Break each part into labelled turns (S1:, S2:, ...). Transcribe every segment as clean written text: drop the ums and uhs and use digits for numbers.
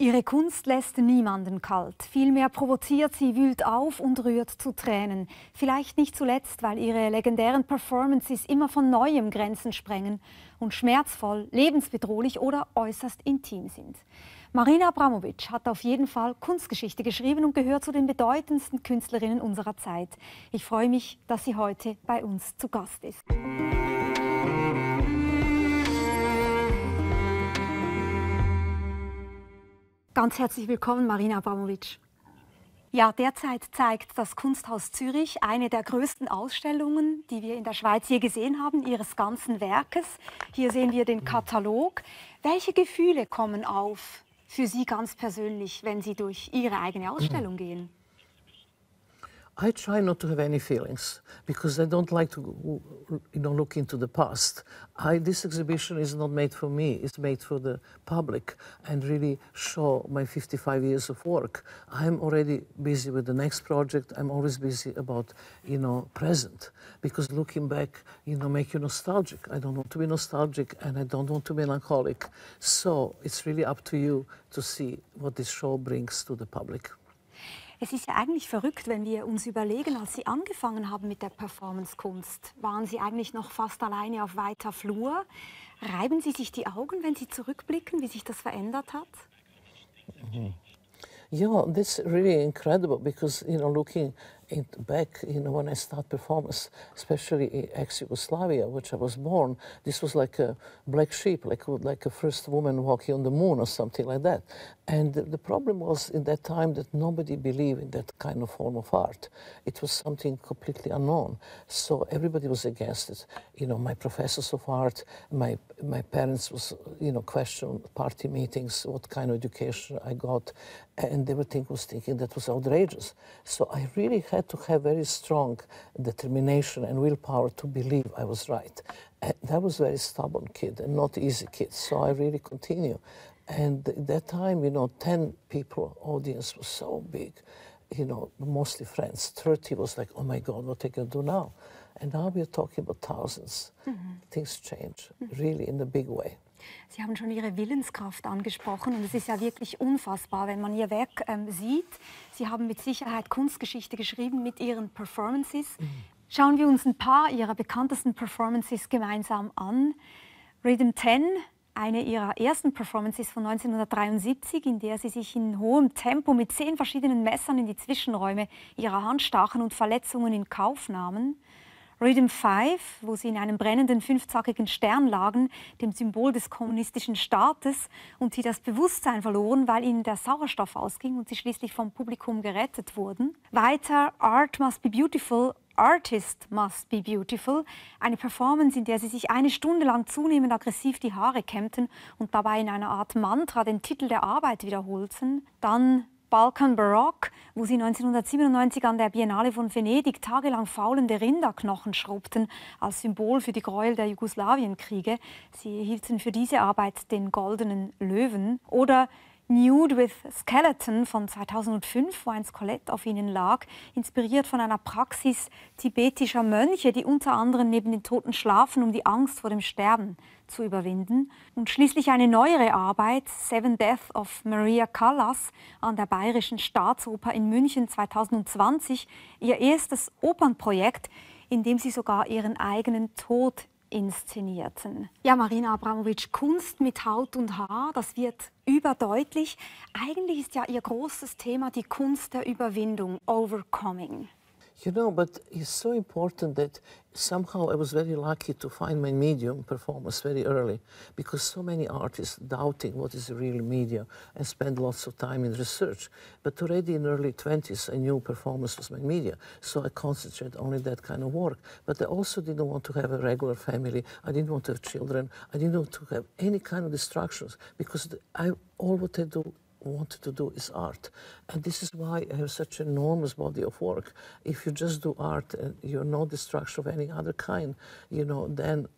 S1: Ihre Kunst lässt niemanden kalt. Vielmehr provoziert sie, wühlt auf und rührt zu Tränen. Vielleicht nicht zuletzt, weil ihre legendären Performances immer von Neuem Grenzen sprengen und schmerzvoll, lebensbedrohlich oder äußerst intim sind. Marina Abramović hat auf jeden Fall Kunstgeschichte geschrieben und gehört zu den bedeutendsten Künstlerinnen unserer Zeit. Ich freue mich, dass sie heute bei uns zu Gast ist. Ganz herzlich willkommen, Marina Abramović. Ja, derzeit zeigt das Kunsthaus Zürich eine der größten Ausstellungen, die wir in der Schweiz je gesehen haben, ihres ganzen Werkes. Hier sehen wir den Katalog. Welche Gefühle kommen auf für Sie ganz persönlich, wenn Sie durch Ihre eigene Ausstellung gehen?
S2: I try not to have any feelings because I don't like to, look into the past. This exhibition is not made for me; it's made for the public and really show my 55 years of work. I'm already busy with the next project. I'm always busy about, present, because looking back, make you nostalgic. I don't want to be nostalgic and I don't want to be melancholic. So it's really up to you to see what this show brings to the public.
S1: Es ist ja eigentlich verrückt, wenn wir uns überlegen, als Sie angefangen haben mit der Performancekunst, waren Sie eigentlich noch fast alleine auf weiter Flur. Reiben Sie sich die Augen, wenn Sie zurückblicken, wie sich das verändert hat?
S2: Yeah, that's really incredible because, looking back, when I started performance, especially in ex-Yugoslavia, which I was born, this was like a black sheep, like a first woman walking on the moon or something like that. And the problem was in that time that nobody believed in that kind of form of art. It was something completely unknown. So everybody was against it. My professors of art, my parents was, questioned party meetings, what kind of education I got, and everything was thinking that was outrageous. So I really had to have very strong determination and willpower to believe I was right. And I was a very stubborn kid and not easy kid, so I really continue. And at that time, 10 people audience was so big, mostly friends. 30 was like, oh my God, what are you going to do now? And now we're talking about thousands. Things change, really in a big way.
S1: Sie haben schon Ihre Willenskraft angesprochen und es ist ja wirklich unfassbar, wenn man Ihr Werk sieht. Sie haben mit Sicherheit Kunstgeschichte geschrieben mit Ihren Performances. Schauen wir uns ein paar Ihrer bekanntesten Performances gemeinsam an. Rhythm 10, eine Ihrer ersten Performances von 1973, in der Sie sich in hohem Tempo mit 10 verschiedenen Messern in die Zwischenräume Ihrer Hand stachen und Verletzungen in Kauf nahmen. Rhythm 5, wo sie in einem brennenden 5-zackigen Stern lagen, dem Symbol des kommunistischen Staates, und sie das Bewusstsein verloren, weil ihnen der Sauerstoff ausging und sie schließlich vom Publikum gerettet wurden. Weiter Art Must Be Beautiful, Artist Must Be Beautiful, eine Performance, in der sie sich eine Stunde lang zunehmend aggressiv die Haare kämmten und dabei in einer Art Mantra den Titel der Arbeit wiederholten. Dann Balkan Baroque, wo sie 1997 an der Biennale von Venedig tagelang faulende Rinderknochen schrubbten, als Symbol für die Gräuel der Jugoslawienkriege. Sie erhielten für diese Arbeit den Goldenen Löwen. Oder Nude with Skeleton von 2005, wo ein Skelett auf ihnen lag, inspiriert von einer Praxis tibetischer Mönche, die unter anderem neben den Toten schlafen, um die Angst vor dem Sterben zu überwinden. Und schließlich eine neuere Arbeit, Seven Deaths of Maria Callas, an der Bayerischen Staatsoper in München 2020, ihr erstes Opernprojekt, in dem sie sogar ihren eigenen Tod inszenierten. Ja, Marina Abramović, Kunst mit Haut und Haar, das wird überdeutlich. Eigentlich ist ja Ihr großes Thema die Kunst der Überwindung, Overcoming.
S2: But it's so important that somehow I was very lucky to find my medium performance very early, because so many artists doubting what is the real media and spend lots of time in research. But already in early 20s, I knew performance was my media, so I concentrated only that kind of work. But I also didn't want to have a regular family. I didn't want to have children. I didn't want to have any kind of distractions, because all what I wanted to do is art, and this is why I have such an enormous body of work. If you just do art and you're no distraction of any other kind, then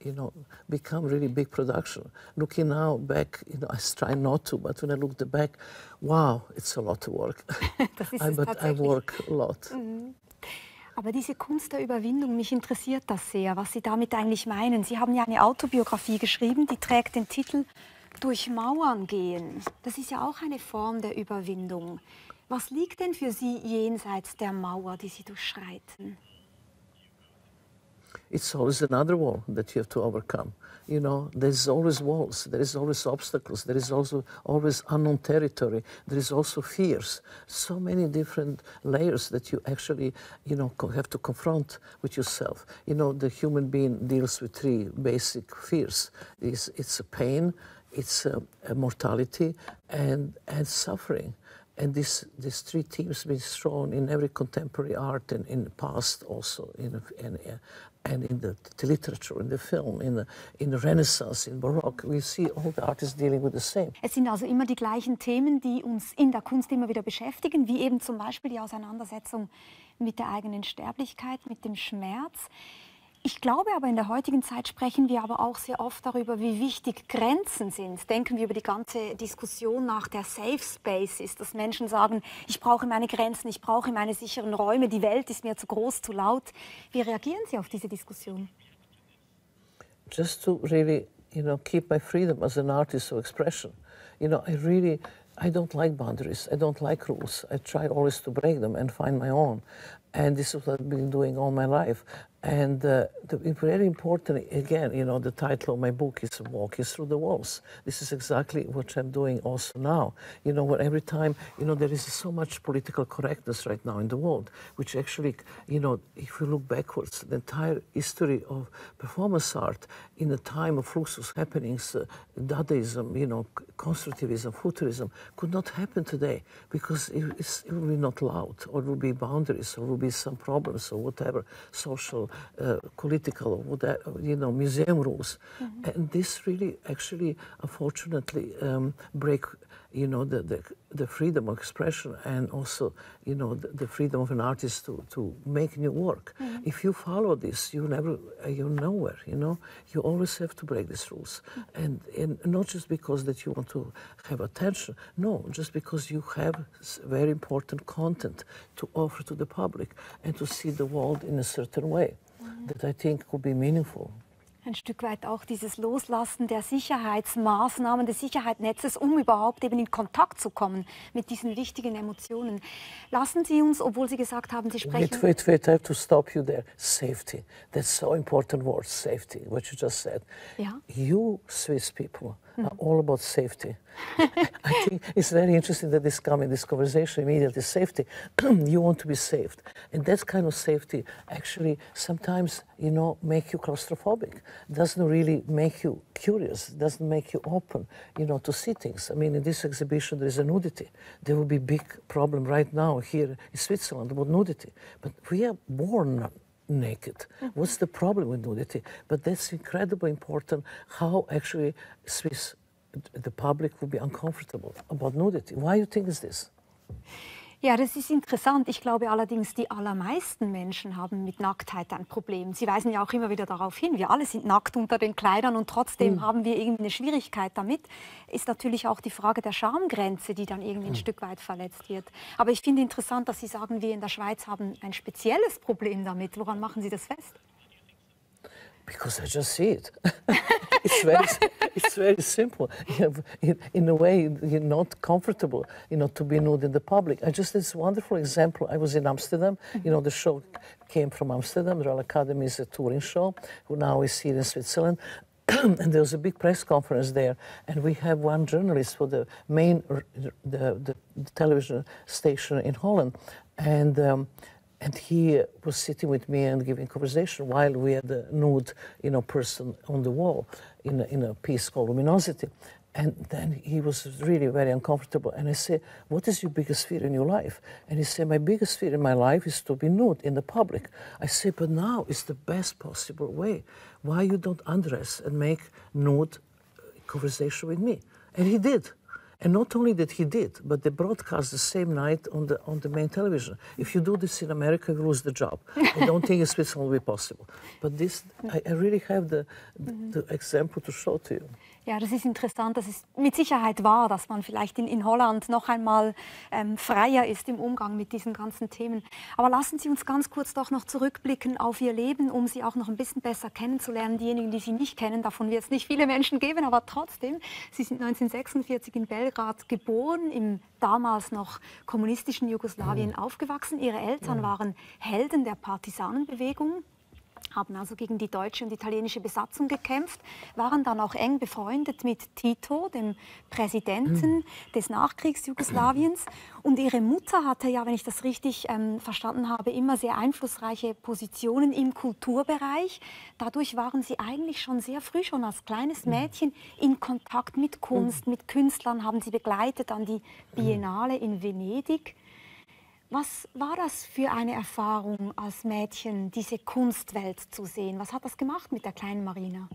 S2: become really big production. Looking now back, I try not to, but when I look back, wow, it's a lot of work. But I work a lot.
S1: Aber diese Kunst der Überwindung, mich interessiert das sehr, was Sie damit eigentlich meinen. Sie haben ja eine Autobiografie geschrieben, die trägt den Titel Durch Mauern gehen, das ist ja auch eine Form der Überwindung. Was liegt denn für Sie jenseits der Mauer, die Sie durchschreiten?
S2: It's always another wall that you have to overcome. You know, there's always walls, there is always obstacles, there is also always unknown territory, there is also fears. So many different layers that you actually, you know, have to confront with yourself. You know, the human being deals with three basic fears. It's a pain, it's a mortality, and suffering. And these three themes have been shown in every contemporary art and in the past also, and in the literature, in the film, in the Renaissance, in Baroque. We see all the artists dealing with the same.
S1: Es sind also immer die gleichen Themen, die uns in der Kunst immer wieder beschäftigen, wie eben zum Beispiel die Auseinandersetzung mit der eigenen Sterblichkeit, mit dem Schmerz. Ich glaube aber, in der heutigen Zeit sprechen wir aber auch sehr oft darüber, wie wichtig Grenzen sind. Denken wir über die ganze Diskussion nach der Safe Spaces, dass Menschen sagen, ich brauche meine Grenzen, ich brauche meine sicheren Räume, die Welt ist mir zu groß, zu laut. Wie reagieren Sie auf diese Diskussion?
S2: Just to really, you know, keep my freedom as an artist of expression. You know, I don't like boundaries. I don't like rules. I try always to break them and find my own. And this is what I've been doing all my life. And very important, again, you know, the title of my book is Walking Through the Walls. This is exactly what I'm doing also now. You know, where every time, you know, there is so much political correctness right now in the world, which actually, you know, if you look backwards, the entire history of performance art in the time of Fluxus happenings, Dadaism, you know, constructivism, futurism, could not happen today because it will be not loud, or it will be boundaries, or will be some problems, or whatever, social, political, whatever, you know, museum rules. And this really, actually, unfortunately, break, you know, the freedom of expression and also, you know, the freedom of an artist to make new work. If you follow this, you're nowhere, you know. You always have to break these rules. And not just because that you want to have attention, no, just because you have very important content to offer to the public and to see the world in a certain way that I think could be meaningful.
S1: Ein Stück weit auch dieses Loslassen der Sicherheitsmaßnahmen, des Sicherheitsnetzes, um überhaupt eben in Kontakt zu kommen mit diesen wichtigen Emotionen. Lassen Sie uns, obwohl Sie gesagt haben, Sie sprechen...
S2: Wait, I have to stop you there. Safety. That's so important word, safety, what you just said.
S1: Ja.
S2: You Swiss people are all about safety. I think it's very interesting that this conversation immediately, safety. You want to be saved. And that kind of safety actually sometimes, you know, make you claustrophobic. Doesn't really make you curious, doesn't make you open, you know, to see things. I mean, in this exhibition there is a nudity. There will be big problem right now here in Switzerland about nudity. But we are born naked. What's the problem with nudity? But that's incredibly important how actually the public will be uncomfortable about nudity. Why do you think is this?
S1: Ja, das ist interessant. Ich glaube allerdings, die allermeisten Menschen haben mit Nacktheit ein Problem. Sie weisen ja auch immer wieder darauf hin, wir alle sind nackt unter den Kleidern und trotzdem haben wir irgendwie eine Schwierigkeit damit. Ist natürlich auch die Frage der Schamgrenze, die dann irgendwie ein Stück weit verletzt wird. Aber ich finde interessant, dass Sie sagen, wir in der Schweiz haben ein spezielles Problem damit. Woran machen Sie das fest?
S2: Because I just see it. It's very simple. In a way, you're not comfortable, you know, to be nude in the public. This wonderful example. I was in Amsterdam. You know, the show came from Amsterdam. The Royal Academy is a touring show, who now is here in Switzerland. And there was a big press conference there, and we have one journalist for the main the television station in Holland, and he was sitting with me and giving conversation while we had the nude, you know, person on the wall in a piece called Luminosity. And then he was really very uncomfortable. And I said, what is your biggest fear in your life? And he said, my biggest fear in my life is to be nude in the public. I said, but now it's the best possible way. Why you don't undress and make nude conversation with me? And he did. And not only that he did, but they broadcast the same night on the main television. If you do this in America, you lose the job. I don't think in Switzerland will be possible. But this, I really have the example to show to you.
S1: Ja, das ist interessant. Das ist mit Sicherheit wahr, dass man vielleicht in Holland noch einmal freier ist im Umgang mit diesen ganzen Themen. Aber lassen Sie uns ganz kurz doch noch zurückblicken auf Ihr Leben, um Sie auch noch ein bisschen besser kennenzulernen. Diejenigen, die Sie nicht kennen, davon wird es nicht viele Menschen geben, aber trotzdem. Sie sind 1946 in Belgrad geboren, im damals noch kommunistischen Jugoslawien aufgewachsen. Ihre Eltern waren Helden der Partisanenbewegung, haben also gegen die deutsche und italienische Besatzung gekämpft, waren dann auch eng befreundet mit Tito, dem Präsidenten des Nachkriegs Jugoslawiens. Und ihre Mutter hatte ja, wenn ich das richtig verstanden habe, immer sehr einflussreiche Positionen im Kulturbereich. Dadurch waren sie eigentlich schon sehr früh, schon als kleines Mädchen, in Kontakt mit Kunst, mit Künstlern, haben sie begleitet an die Biennale in Venedig. Was war das für eine Erfahrung als Mädchen, diese Kunstwelt zu sehen? Was hat das gemacht mit der kleinen Marina?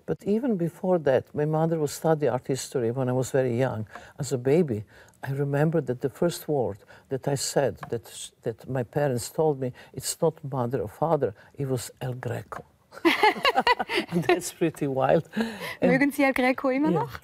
S2: But even before that, my mother was studying art history when I was very young. As a baby, I remember that the first word that I said, that my parents told me, it's not mother or father, it was El Greco. And that's pretty wild.
S1: Mögen Sie El Greco immer noch?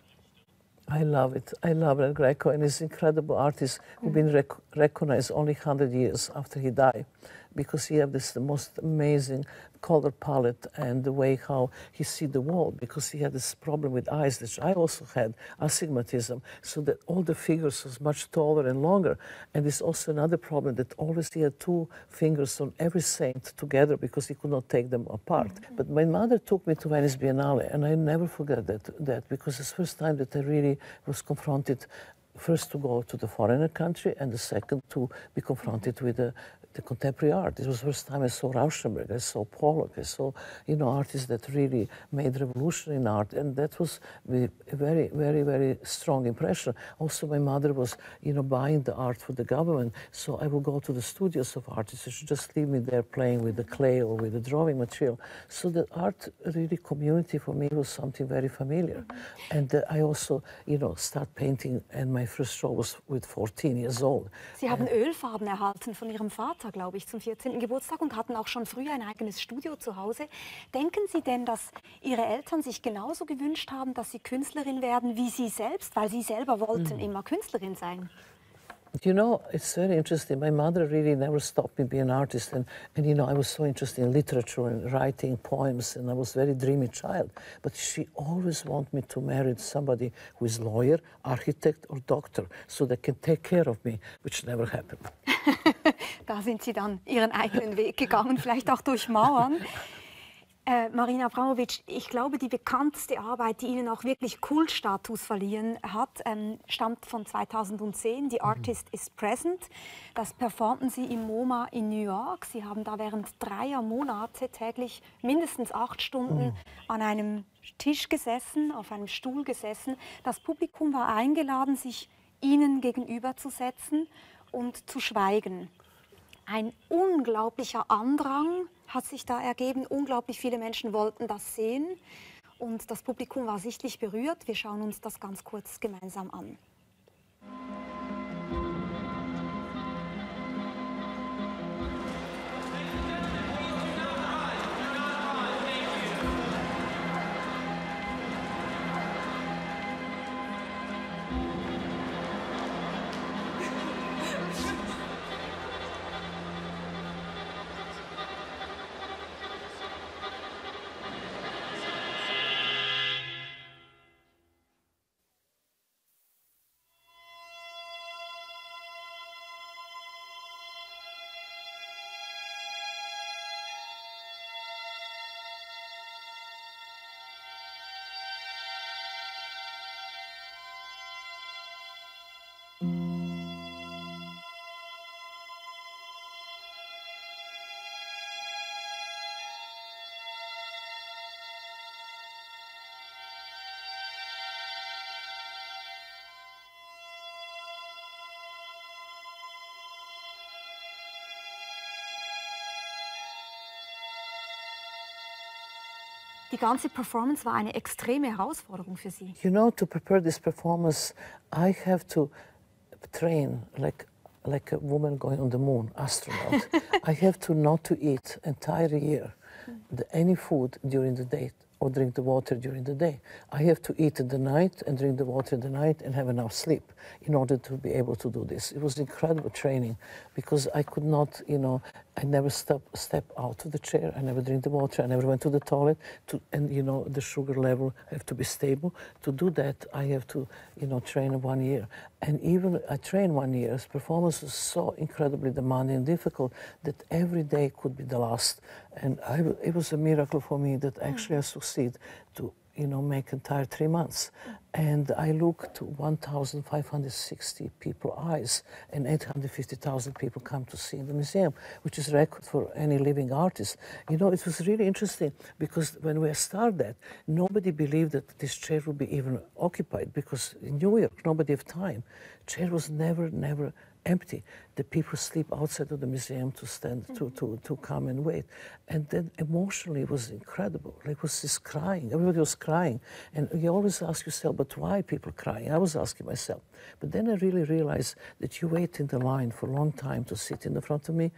S2: I love it. I love El Greco, and he's an incredible artist who's been recognized only 100 years after he died, because he has the most amazing color palette and the way how he see the world, because he had this problem with eyes that I also had, astigmatism, so that all the figures was much taller and longer. And there's also another problem that always he had two fingers on every saint together because he could not take them apart. But my mother took me to Venice Biennale, and I never forget that because it's the first time that I really was confronted, first to go to the foreigner country, and the second to be confronted with the contemporary art. It was the first time I saw Rauschenberg, I saw Pollock, I saw, artists that really made revolution in art, and that was a very, very, very strong impression. Also, my mother was, buying the art for the government, so I would go to the studios of artists. She just leave me there playing with the clay or with the drawing material. So the art really community for me was something very familiar. And I also, start painting, and my first show was with 14 years old.
S1: Sie haben Ölfarben erhalten von Ihrem Vater, glaube ich, zum 14. Geburtstag und hatten auch schon früh ein eigenes Studio zu Hause. Denken Sie denn, dass Ihre Eltern sich genauso gewünscht haben, dass Sie Künstlerin werden wie Sie selbst, weil Sie selber wollten immer Künstlerin sein?
S2: It's very interesting. My mother really never stopped me being an artist, and I was so interested in literature and writing poems, and I was a very dreamy child. But she always wanted me to marry somebody who is lawyer, architect, or doctor, so they can take care of me, which never happened.
S1: Da sind Sie dann Ihren eigenen Weg gegangen, vielleicht auch durch Mauern. Marina Abramović, ich glaube, die bekannteste Arbeit, die Ihnen auch wirklich Kultstatus verliehen hat, stammt von 2010, The Artist is Present. Das performten Sie im MoMA in New York. Sie haben da während 3 Monate täglich mindestens 8 Stunden an einem Tisch gesessen, auf einem Stuhl gesessen. Das Publikum war eingeladen, sich Ihnen gegenüberzusetzen und zu schweigen. Ein unglaublicher Andrang hat sich da ergeben. Unglaublich viele Menschen wollten das sehen und das Publikum war sichtlich berührt. Wir schauen uns das ganz kurz gemeinsam an. Die ganze Performance war eine extreme Herausforderung für Sie.
S2: To prepare this performance, I have to train like a woman going on the moon, astronaut. I have to not to eat entire year any food during the day or drink the water during the day. I have to eat in the night and drink the water in the night and have enough sleep in order to be able to do this. It was incredible training because I could not, I never step out of the chair. I never drink the water. I never went to the toilet. And the sugar level have to be stable. To do that, I have to, train 1 year. And even I trained 1 year. Performance was so incredibly demanding and difficult that every day could be the last. And it was a miracle for me that actually I succeed to make entire 3 months. And I looked to 1,560 people's eyes, and 850,000 people come to see in the museum, which is record for any living artist. It was really interesting because when we started that, nobody believed that this chair would be even occupied because in New York, nobody had time. Chair was never empty. The people sleep outside of the museum to stand, to come and wait. And then emotionally it was incredible. Like, it was just crying. Everybody was crying. And you always ask yourself, but why people crying? I was asking myself. But then I really realized that you wait in the line for a long time to sit in the front of me.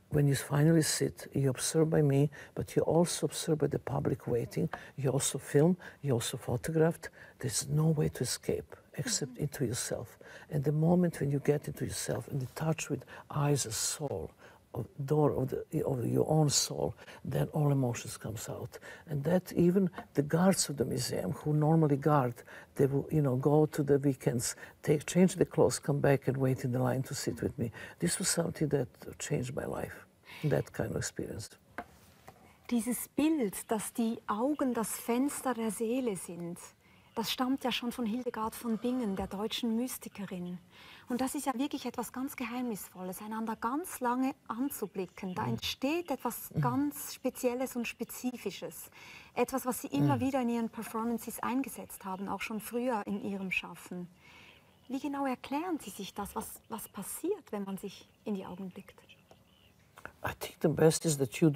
S2: When you finally sit, you're observed by me, but you're also observed by the public waiting. You also film, you also photographed. There's no way to escape except into yourself. And the moment when you get into yourself and you touch with eyes and soul, door of your own soul, then all emotions comes out. And that even the guards of the museum who normally guard, they will go to the weekends, change the clothes, come back and wait in the line to sit with me. This was something that changed my life, that kind of experience.
S1: Dieses Bild, dass die Augen das Fenster der Seele sind, das stammt ja schon von Hildegard von Bingen, der deutschen Mystikerin. Und das ist ja wirklich etwas ganz Geheimnisvolles, einander ganz lange anzublicken. Da entsteht etwas ganz Spezielles und Spezifisches. Etwas, was Sie immer wieder in Ihren Performances eingesetzt haben, auch schon früher in Ihrem Schaffen. Wie genau erklären Sie sich das? Was passiert, wenn man sich in die Augen blickt?
S2: I think the best is that you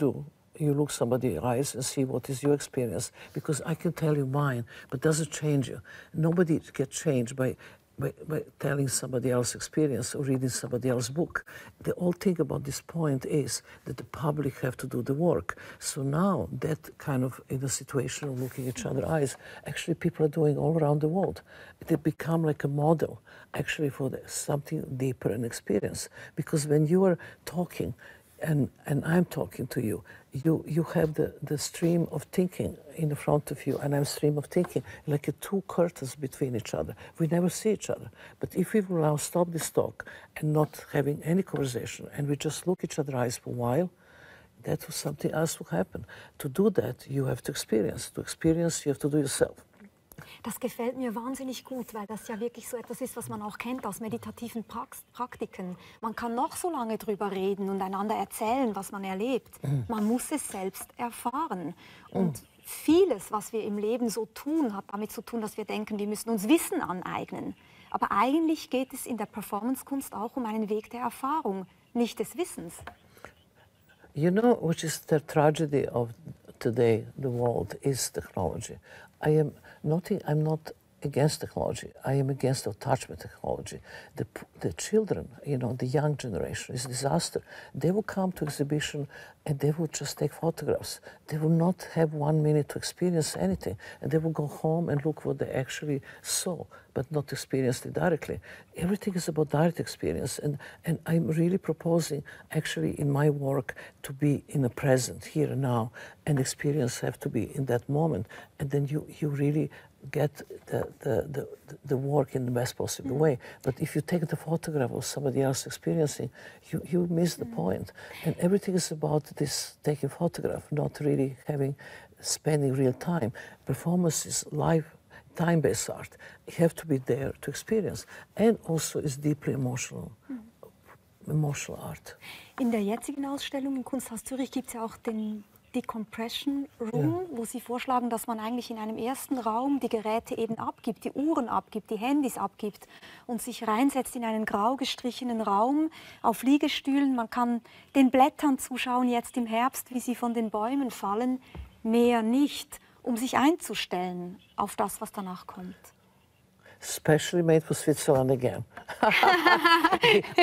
S2: look somebody in the eyes and see what is your experience, because I can tell you mine, but it doesn't change you. Nobody gets changed by telling somebody else's experience or reading somebody else's book. The whole thing about this point is that the public have to do the work. So now that kind of in a situation of looking each other's eyes, actually people are doing all around the world. They become like a model actually for something deeper and experience. Because when you are talking, and I'm talking to you, you have the stream of thinking in the front of you, and I'm stream of thinking, like two curtains between each other. We never see each other. But if we will now stop this talk and not having any conversation, and we just look each other's eyes for a while, that was something else will happen. To do that, you have to experience. To experience, you have to do yourself.
S1: Das gefällt mir wahnsinnig gut, weil das ja wirklich so etwas ist, was man auch kennt aus meditativen Praktiken. Man kann noch so lange drüber reden und einander erzählen, was man erlebt. Man muss es selbst erfahren. Und vieles, was wir im Leben so tun, hat damit zu tun, dass wir denken, wir müssen uns Wissen aneignen. Aber eigentlich geht es in der Performancekunst auch um einen Weg der Erfahrung, nicht des Wissens.
S2: You know, which is the tragedy of today, the world, is technology. I'm not against technology. I am against attachment technology. The children, the young generation, is a disaster. They will come to exhibition and they will just take photographs. They will not have 1 minute to experience anything. And they will go home and look what they actually saw, but not experience it directly. Everything is about direct experience. And I'm really proposing, actually, in my work, to be in the present, here and now. And experience have to be in that moment. And then you really get the work in the best possible way. But if you take the photograph of somebody else experiencing, you miss the point. And everything is about this taking photograph, not really spending real time. Performance is live, time-based art. You have to be there to experience. And also is deeply emotional art.
S1: In der jetzigen Ausstellung im Kunsthaus Zürich gibt es ja auch den Decompression Room, wo Sie vorschlagen, dass man eigentlich in einem ersten Raum die Geräte eben abgibt, die Uhren abgibt, die Handys abgibt und sich reinsetzt in einen grau gestrichenen Raum auf Liegestühlen. Man kann den Blättern zuschauen, jetzt im Herbst, wie sie von den Bäumen fallen, mehr nicht, um sich einzustellen auf das, was danach kommt.
S2: specially made for Switzerland again.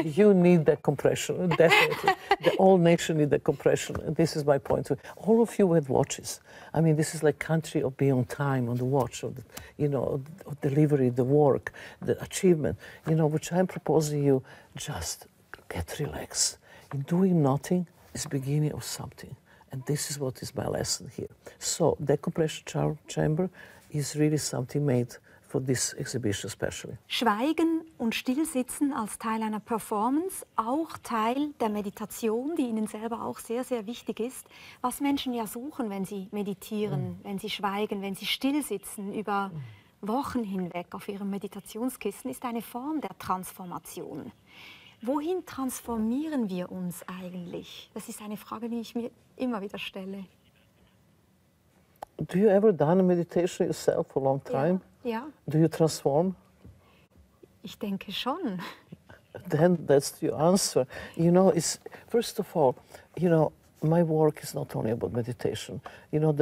S2: You need that compression, definitely. The whole nation needs that compression, and this is my point. All of you had watches. I mean, this is like country of being on time, on the watch, of the, you know, of delivery, the work, the achievement, you know, which I'm proposing you, just get relaxed. In doing nothing is the beginning of something, and this is what is my lesson here. So, decompression chamber is really something made for this exhibition especially.
S1: Schweigen und Stillsitzen als Teil einer Performance, auch Teil der Meditation, die Ihnen selber auch sehr, sehr wichtig ist. Was Menschen ja suchen, wenn sie meditieren, wenn sie schweigen, wenn sie stillsitzen über Wochen hinweg auf ihrem Meditationskissen, ist eine Form der Transformation. Wohin transformieren wir uns eigentlich? Das ist eine Frage, die ich mir immer wieder stelle.
S2: Do you ever done a meditation yourself for a long time?
S1: Ja.
S2: Do you transform?
S1: Ich denke schon.
S2: Then that's your answer. You know, it's first of all, you know, my work is not only about meditation. You know,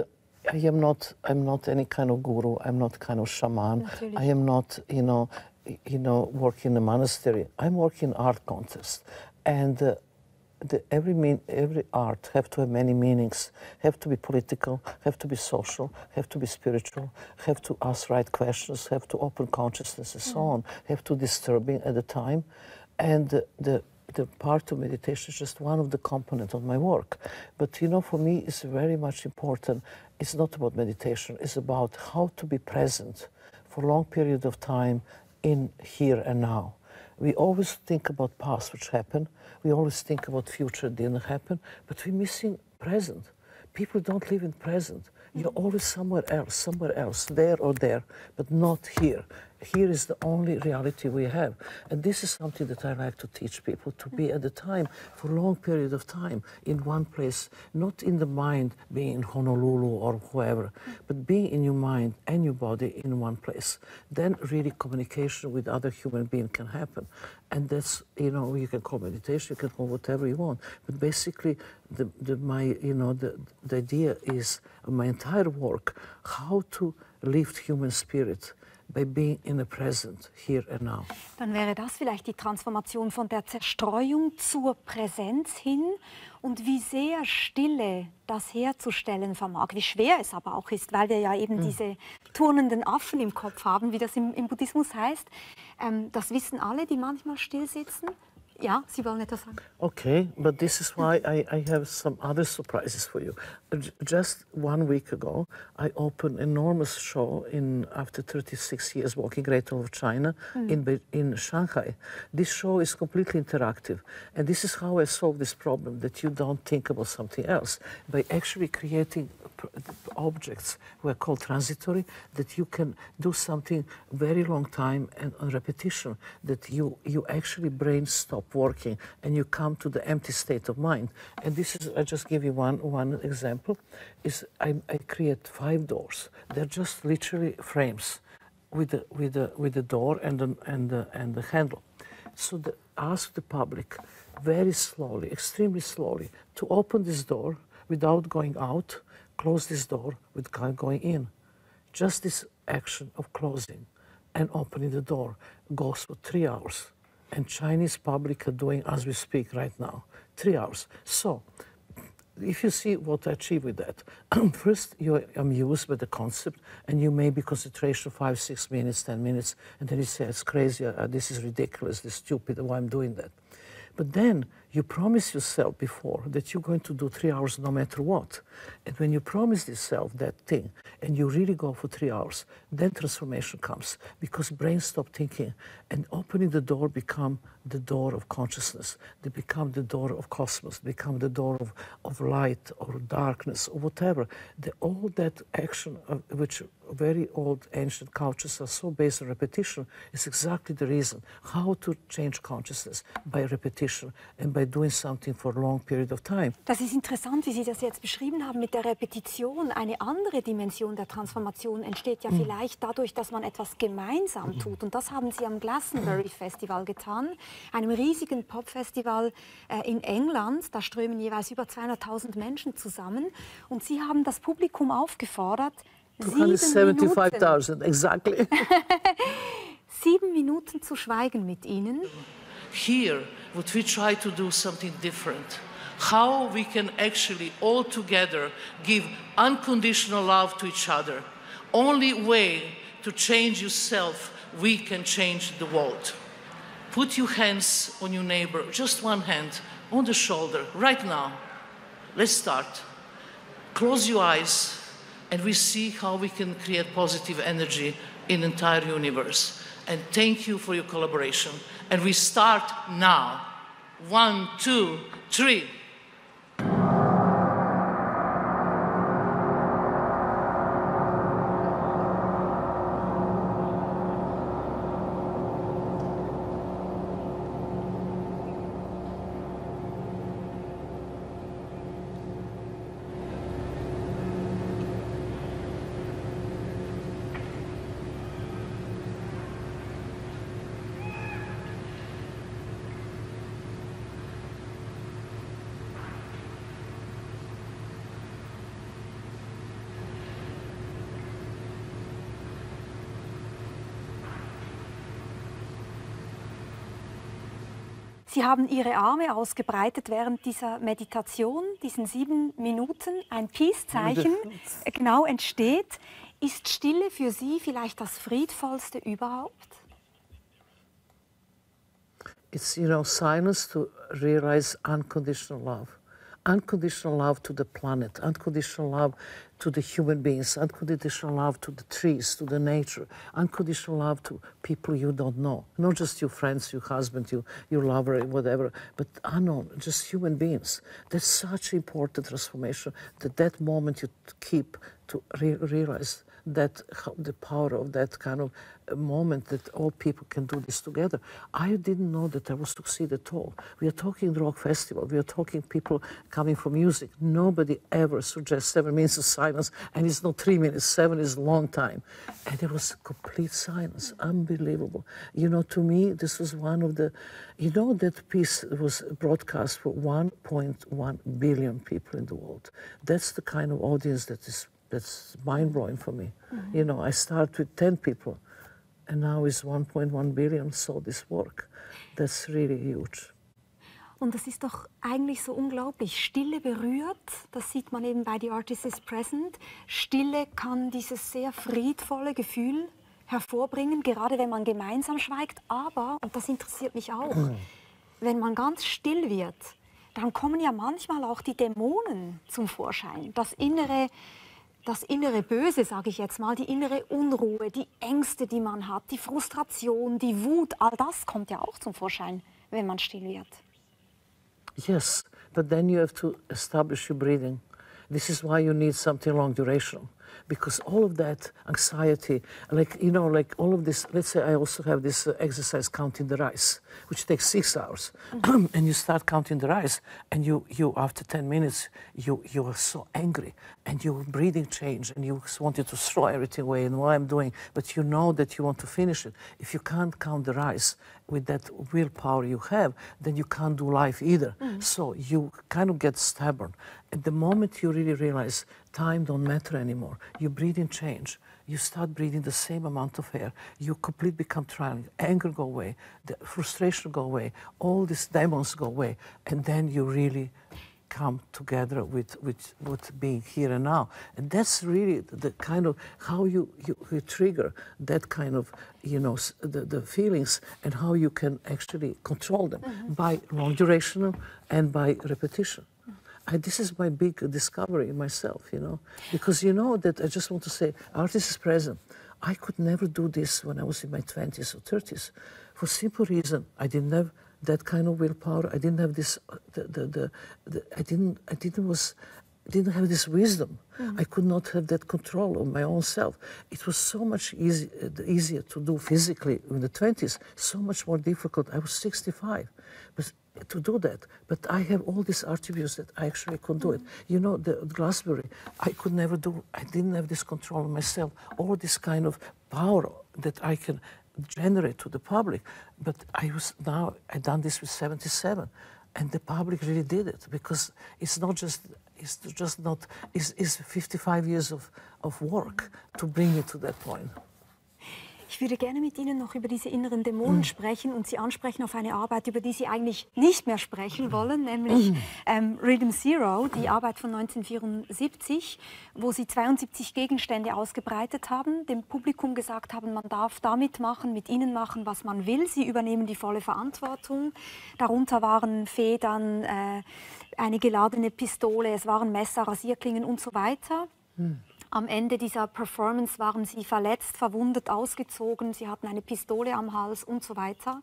S2: I'm not any kind of guru. I'm not kind of shaman.
S1: Natürlich.
S2: I am not, you know, working in a monastery. I'm working in art contest, and every art have to have many meanings, have to be political, have to be social, have to be spiritual, have to ask right questions, have to open consciousness and so on, have to disturbing at the time. And the part of meditation is just one of the components of my work. But you know, for me, it's very much important. It's not about meditation, it's about how to be present for a long period of time in here and now. We always think about past which happened. We always think about future didn't happen, but we're missing present. People don't live in present. You're always somewhere else, there or there, but not here. Here is the only reality we have. And this is something that I like to teach people, to be at the time, for a long period of time, in one place, not in the mind, being in Honolulu or whoever, but being in your mind and your body in one place. Then really communication with other human beings can happen. And that's, you know, you can call meditation, you can call whatever you want. But basically, the idea is, my entire work, how to lift human spirit by being in the present, here and now.
S1: Dann wäre das vielleicht die Transformation von der Zerstreuung zur Präsenz hin und wie sehr Stille das herzustellen vermag, wie schwer es aber auch ist, weil wir ja eben diese turnenden Affen im Kopf haben, wie das im Buddhismus heißt. Das wissen alle, die manchmal still sitzen. Ja, Sie wollen etwas sagen?
S2: Okay, but this is why I have some other surprises for you. Just 1 week ago, I opened an enormous show after 36 years walking Great Wall of China in Shanghai. This show is completely interactive, and this is how I solve this problem, that you don't think about something else, by actually creating objects who are called transitory, that you can do something very long time and on repetition, that you actually brain stop working and you come to the empty state of mind. And this is, I just give you one example, is I create 5 doors. They're just literally frames with the door and the handle. So ask the public very slowly, extremely slowly, to open this door without going out, close this door without going in. Just this action of closing and opening the door goes for 3 hours. And Chinese public are doing as we speak right now, 3 hours. So, if you see what I achieve with that, first you're amused by the concept, and you may be concentration 5, 6 minutes, 10 minutes, and then you say, it's crazy, this is ridiculous, this is stupid, why I'm doing that. But then you promise yourself before that you're going to do 3 hours no matter what. And when you promise yourself that thing, and you really go for 3 hours, then transformation comes, because brain stop thinking, and opening the door become the door of consciousness. They become the door of cosmos, become the door of light or darkness or whatever. All that action, which very old ancient cultures are so based on repetition, is exactly the reason how to change consciousness, by repetition and by doing something for a long period of time.
S1: Das ist interessant, wie Sie das jetzt beschrieben haben mit der Repetition. Eine andere Dimension der Transformation entsteht ja vielleicht dadurch, dass man etwas gemeinsam tut. Und das haben Sie am Glastonbury Festival getan, einem riesigen Popfestival in England. Da strömen jeweils über 200.000 Menschen zusammen. Und Sie haben das Publikum aufgefordert,
S2: 275,000, exactly.
S1: 7 Minuten zu schweigen mit Ihnen.
S3: Here, would we try to do something different? How we can actually all together give unconditional love to each other. Only way to change yourself, we can change the world. Put your hands on your neighbor, just one hand, on the shoulder, right now. Let's start. Close your eyes and we see how we can create positive energy in the entire universe. And thank you for your collaboration. And we start now. 1, 2, 3.
S1: Sie haben Ihre Arme ausgebreitet während dieser Meditation, diesen 7 Minuten. Ein Peace-Zeichen genau entsteht. Ist Stille für Sie vielleicht das Friedvollste überhaupt?
S2: It's, silence to realize unconditional love. Unconditional love to the planet, unconditional love to the human beings, unconditional love to the trees, to the nature, unconditional love to people you don't know. Not just your friends, your husband, your lover, whatever, but unknown, just human beings. That's such an important transformation that moment you keep to realize that the power of that kind of moment that all people can do this together. I didn't know that I would succeed at all. We are talking rock festival. We are talking people coming from music. Nobody ever suggests 7 minutes of silence, and it's not 3 minutes. 7 is a long time. And there was complete silence, unbelievable. To me, this was one of the, that piece was broadcast for 1.1 billion people in the world. That's the kind of audience that's mind-blowing for me. Mm-hmm. I start with 10 people, and now it's 1.1 billion saw this work. That's really huge.
S1: Und das ist doch eigentlich so unglaublich. Stille berührt, das sieht man eben bei The Artist is Present. Stille kann dieses sehr friedvolle Gefühl hervorbringen, gerade wenn man gemeinsam schweigt. Aber, und das interessiert mich auch, wenn man ganz still wird, dann kommen ja manchmal auch die Dämonen zum Vorschein. Das innere Böse, sage ich jetzt mal, die innere Unruhe, die Ängste, die man hat, die Frustration, die Wut, all das kommt ja auch zum Vorschein, wenn man still wird.
S2: Yes, but then you have to establish your breathing. This is why you need something long duration. Because all of that anxiety, like all of this, let's say I also have this exercise counting the rice, which takes 6 hours. Mm-hmm. And you start counting the rice, and you after 10 minutes, you are so angry, and your breathing change, and you wanted to throw everything away, and what I'm doing, but you know that you want to finish it. If you can't count the rice with that willpower you have, then you can't do life either. Mm-hmm. So you kind of get stubborn. At the moment you really realize time don't matter anymore, your breathing change. You start breathing the same amount of air. You completely become triumphant. Anger go away, the frustration go away, all these demons go away, and then you really come together with being here and now. And that's really the kind of how you trigger that kind of, the feelings, and how you can actually control them. Mm-hmm. By long duration and by repetition. This is my big discovery in myself, because that I just want to say, Artist is Present. I could never do this when I was in my 20s or 30s, for simple reason. I didn't have that kind of willpower. I didn't have this. I didn't have this wisdom. Mm-hmm. I could not have that control of my own self. It was so much easier to do physically in the 20s. So much more difficult. I was 65, but to do that. But I have all these attributes that I actually could do it. The Glassberry, I could never do. I didn't have this control of myself. All this kind of power that I can generate to the public. But I done this with 77, and the public really did it, because it's 55 years of work to bring me to that point.
S1: Ich würde gerne mit Ihnen noch über diese inneren Dämonen sprechen und Sie ansprechen auf eine Arbeit, über die Sie eigentlich nicht mehr sprechen wollen, nämlich Rhythm Zero, die Arbeit von 1974, wo Sie 72 Gegenstände ausgebreitet haben, dem Publikum gesagt haben, man darf damit machen, mit ihnen machen, was man will. Sie übernehmen die volle Verantwortung. Darunter waren Federn, eine geladene Pistole, es waren Messer, Rasierklingen und so weiter. Am Ende dieser Performance waren sie verletzt, verwundet, ausgezogen, sie hatten eine Pistole am Hals und so weiter.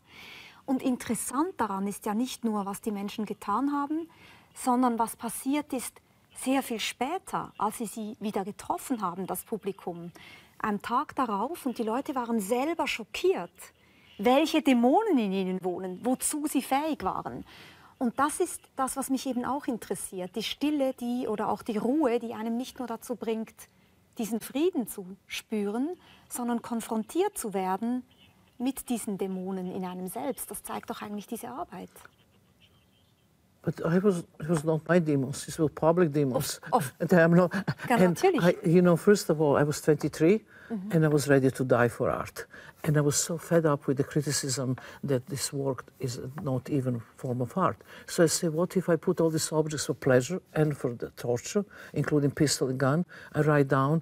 S1: Und interessant daran ist ja nicht nur, was die Menschen getan haben, sondern was passiert ist sehr viel später, als sie wieder getroffen haben, das Publikum. Am Tag darauf, und die Leute waren selber schockiert, welche Dämonen in ihnen wohnen, wozu sie fähig waren. Und das ist das, was mich eben auch interessiert, die Stille, oder auch die Ruhe, die einem nicht nur dazu bringt, diesen Frieden zu spüren, sondern konfrontiert zu werden mit diesen Dämonen in einem selbst. Das zeigt doch eigentlich diese Arbeit.
S2: But it was not my demons, these were public demons.
S1: Ja, natürlich.
S2: You know, first of all, I was 23 and I was ready to die for art. And I was so fed up with the criticism that this work is not even a form of art. So I said, what if I put all these objects for pleasure and for the torture, including pistol and gun? I write down,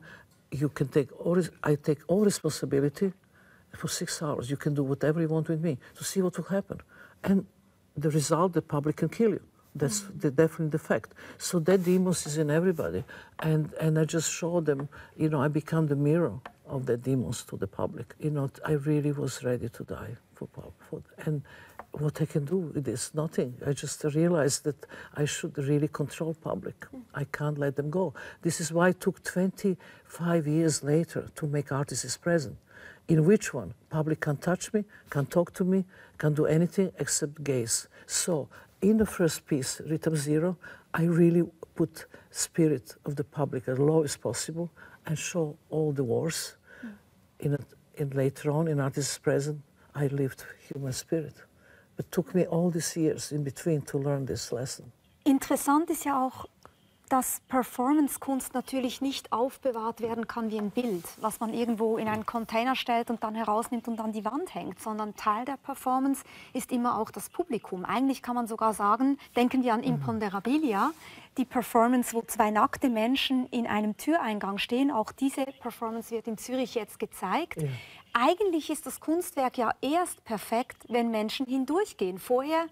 S2: I take all responsibility for 6 hours. You can do whatever you want with me to see what will happen. And the result, the public can kill you. That's definitely the fact. So that demons is in everybody. And I just show them, you know, I become the mirror of the demons to the public. You know, I really was ready to die for and what I can do with this, nothing. I just realized that I should really control public. I can't let them go. This is why it took 25 years later to make Artists is Present. In which one? Public can't touch me, can't talk to me, can't do anything except gaze. So, in the first piece, Rhythm Zero, I really put spirit of the public as low as possible and show all the wars. And later on, in Artists Present, I lived human spirit. It took me all these years in between to learn this lesson.
S1: Interessant ist ja auch, dass Performance-Kunst natürlich nicht aufbewahrt werden kann wie ein Bild, was man irgendwo in einen Container stellt und dann herausnimmt und an die Wand hängt, sondern Teil der Performance ist immer auch das Publikum. Eigentlich kann man sogar sagen, denken wir an Imponderabilia, die Performance, wo 2 nackte Menschen in einem Türeingang stehen. Auch diese Performance wird in Zürich jetzt gezeigt. Ja. Eigentlich ist das Kunstwerk ja erst perfekt, wenn Menschen hindurchgehen. Vorher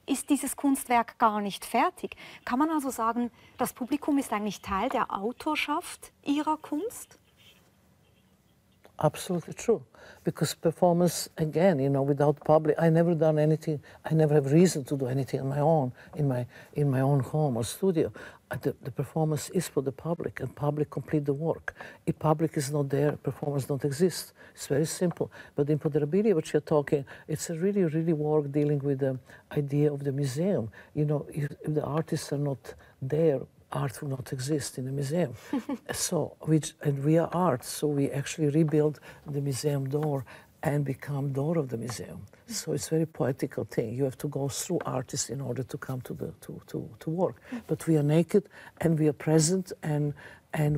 S1: ist dieses Kunstwerk gar nicht fertig. Kann man also sagen, das Publikum ist eigentlich Teil der Autorschaft Ihrer Kunst?
S2: Absolutely true. Because performance, again, you know, without public, I never done anything, I never have reason to do anything on my own, in my own home or studio. The performance is for the public, and public complete the work. If public is not there, performance don't exist. It's very simple. But in Imponderabilia, what you're talking, it's a really, really work dealing with the idea of the museum. You know, if the artists are not there, art will not exist in a museum. And we are art, so we actually rebuild the museum door and become door of the museum. So it's a very poetical thing. You have to go through artists in order to come to work. But we are naked and we are present and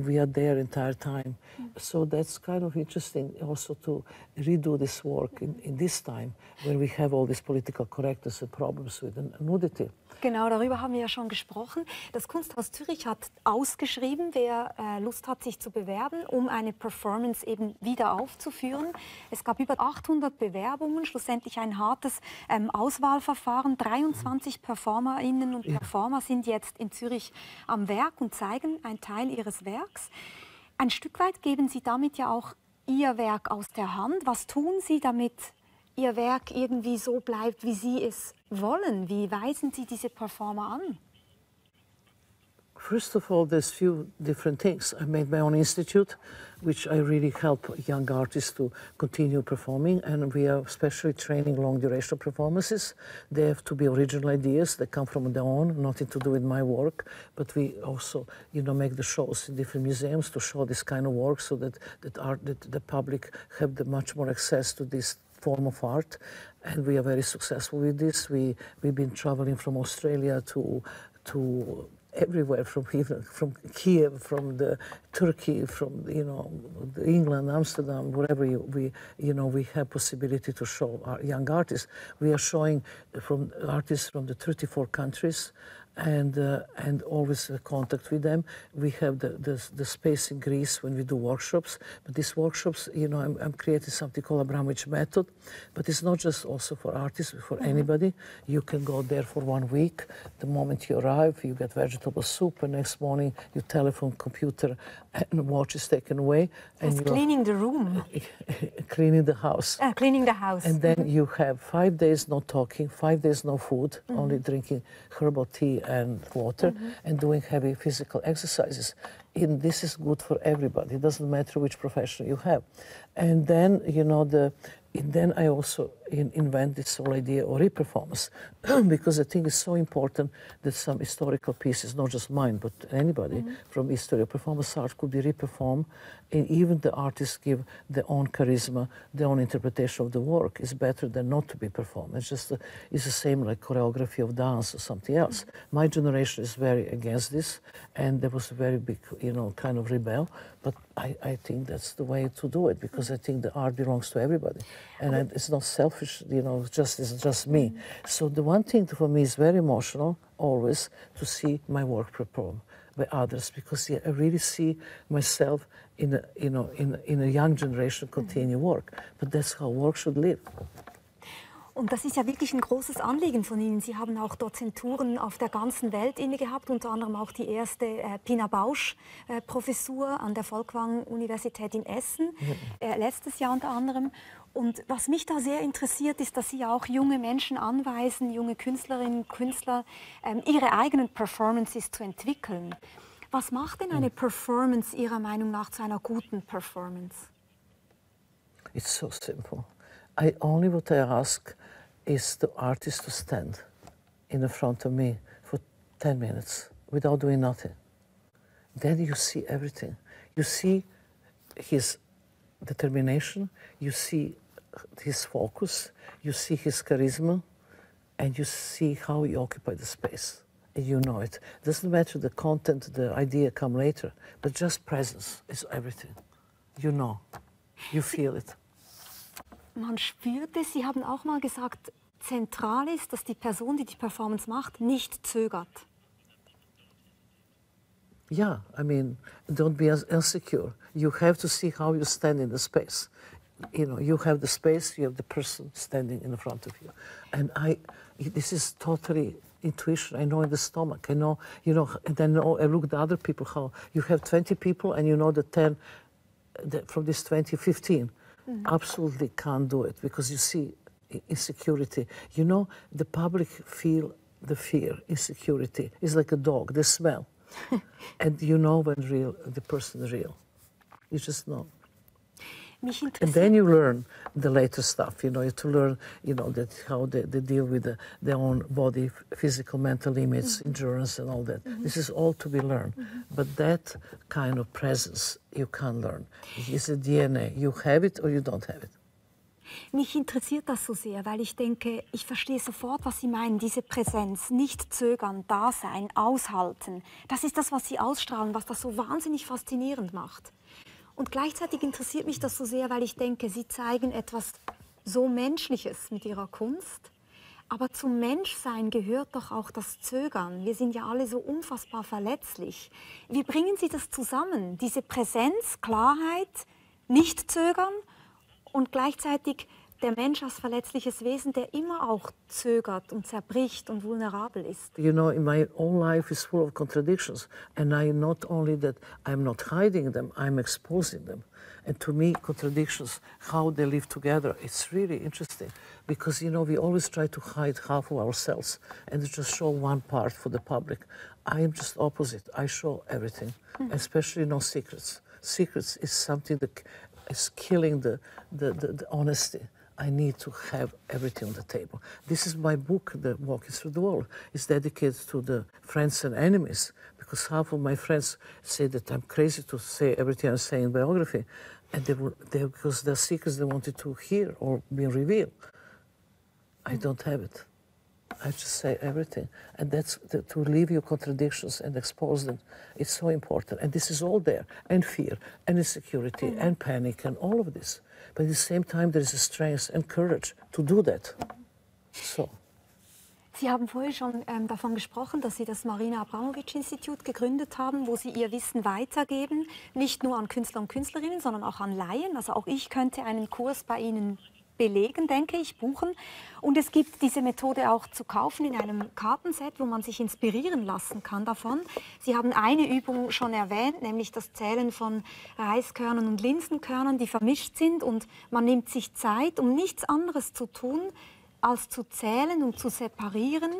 S2: we are there entire time. So that's kind of interesting also to redo this work in this time when we have all this political correctness and problems with nudity.
S1: Genau, darüber haben wir ja schon gesprochen. Das Kunsthaus Zürich hat ausgeschrieben, wer Lust hat, sich zu bewerben, um eine Performance eben wieder aufzuführen. Es gab über 800 Bewerbungen, schlussendlich ein hartes Auswahlverfahren. 23 PerformerInnen und Performer sind jetzt in Zürich am Werk und zeigen einen Teil ihres Werks. Ein Stück weit geben Sie damit ja auch Ihr Werk aus der Hand. Was tun Sie, damit Ihr Werk irgendwie so bleibt, wie Sie es wollen? Wie weisen Sie diese Performer an?
S2: First of all, there's few different things. I made my own institute, which I really help young artists to continue performing, and we are especially training long-duration performances. They have to be original ideas that come from their own, nothing to do with my work, but we also, you know, make the shows in different museums to show this kind of work so that the public have much more access to this form of art, and we are very successful with this. We've been traveling from Australia to everywhere, from Kiev, from Turkey, from England, Amsterdam, wherever we have possibility to show our young artists. We are showing from artists from the 34 countries. And always contact with them. We have the space in Greece when we do workshops. But these workshops, I'm creating something called Abramovich Method. But it's not just also for artists, for anybody. You can go there for 1 week. The moment you arrive, you get vegetable soup, and next morning your telephone, computer, and watch is taken away. And
S1: it's cleaning the room.
S2: Cleaning the house.
S1: Cleaning the house.
S2: And then you have 5 days no talking, 5 days no food, only drinking herbal tea and water, and doing heavy physical exercises. And this is good for everybody. It doesn't matter which profession you have. And then, then I also invent this whole idea of reperformance, because I think it's so important that some historical pieces, not just mine, but anybody from history of performance art, could be reperformed, and even the artists give their own charisma, their own interpretation of the work. Is better than not to be performed. It's just it's the same like choreography of dance or something else. My generation is very against this, and there was a very big, kind of rebel. But I think that's the way to do it, because I think the art belongs to everybody, and it's not selfish. It's just me. So the one thing for me is very emotional always to see my work performed by others, because I really see myself in a young generation continue work. But that's how work should live.
S1: Und das ist ja wirklich ein großes Anliegen von Ihnen. Sie haben auch Dozenturen auf der ganzen Welt inne gehabt, unter anderem auch die erste Pina Bausch-Professur an der Folkwang-Universität in Essen, letztes Jahr unter anderem. Und was mich da sehr interessiert, ist, dass Sie auch junge Menschen anweisen, junge Künstlerinnen und Künstler, ihre eigenen Performances zu entwickeln. Was macht denn eine Performance Ihrer Meinung nach zu einer guten Performance?
S2: It's so simple. What I ask is the artist to stand in the front of me for 10 minutes without doing nothing. Then you see everything. You see his determination, you see his focus, you see his charisma, and you see how he occupies the space. And you know it. It doesn't matter the content, the idea come later, but just presence is everything. You know, you feel it.
S1: Man spürt es. Sie haben auch mal gesagt, zentral ist, dass die Person, die die Performance macht, nicht zögert.
S2: Yeah, I mean, don't be insecure. You have to see how you stand in the space. You have the space, you have the person standing in front of you. And this is totally intuition. I know in the stomach. I know, and then I look at the other people, how you have 20 people and you know the 10, from this 20, 15. Absolutely can't do it, because you see insecurity. The public feel the fear, insecurity. It's like a dog, they smell. And you know when the person is real. You just know. And then you learn the later stuff, you have to learn, that how they deal with their own body, physical, mental limits, endurance and all that. This is all to be learned. But that kind of presence you can't learn. It's a DNA. You have it or you don't have it.
S1: Mich interessiert das so sehr, weil ich denke, ich verstehe sofort, was Sie meinen. Diese Präsenz, nicht zögern, da sein, aushalten. Das ist das, was Sie ausstrahlen, was das so wahnsinnig faszinierend macht. Und gleichzeitig interessiert mich das so sehr, weil ich denke, Sie zeigen etwas so Menschliches mit Ihrer Kunst. Aber zum Menschsein gehört doch auch das Zögern. Wir sind ja alle so unfassbar verletzlich. Wie bringen Sie das zusammen? Diese Präsenz, Klarheit, nicht zögern und gleichzeitig der Mensch als verletzliches Wesen, der immer auch zögert und zerbricht und vulnerabel ist.
S2: In my own life is full of contradictions, and I not only that I'm not hiding them, I'm exposing them. And to me, contradictions, how they live together, it's really interesting, because we always try to hide half of ourselves and just show one part for the public. I am just opposite. I show everything, especially no secrets. Secrets is something that is killing the honesty. I need to have everything on the table. This is my book, The Walking Through the World. It's dedicated to the friends and enemies, because half of my friends say that I'm crazy to say everything I say in biography, and because they're secrets they wanted to hear or be revealed. I don't have it. I just say everything. And that's to leave your contradictions and expose them. It's so important. And this is all there. And fear, and insecurity, and panic, and all of this. But at the same time, there is a strength and courage to do that. So.
S1: Sie haben vorher schon davon gesprochen, dass Sie das Marina Abramović-Institut gegründet haben, wo Sie Ihr Wissen weitergeben, nicht nur an Künstler und Künstlerinnen, sondern auch an Laien. Also auch ich könnte einen Kurs bei Ihnen belegen, denke ich, buchen. Und es gibt diese Methode auch zu kaufen in einem Kartenset, wo man sich inspirieren lassen kann davon. Sie haben eine Übung schon erwähnt, nämlich das Zählen von Reiskörnern und Linsenkörnern, die vermischt sind. Und man nimmt sich Zeit, um nichts anderes zu tun, als zu zählen und zu separieren.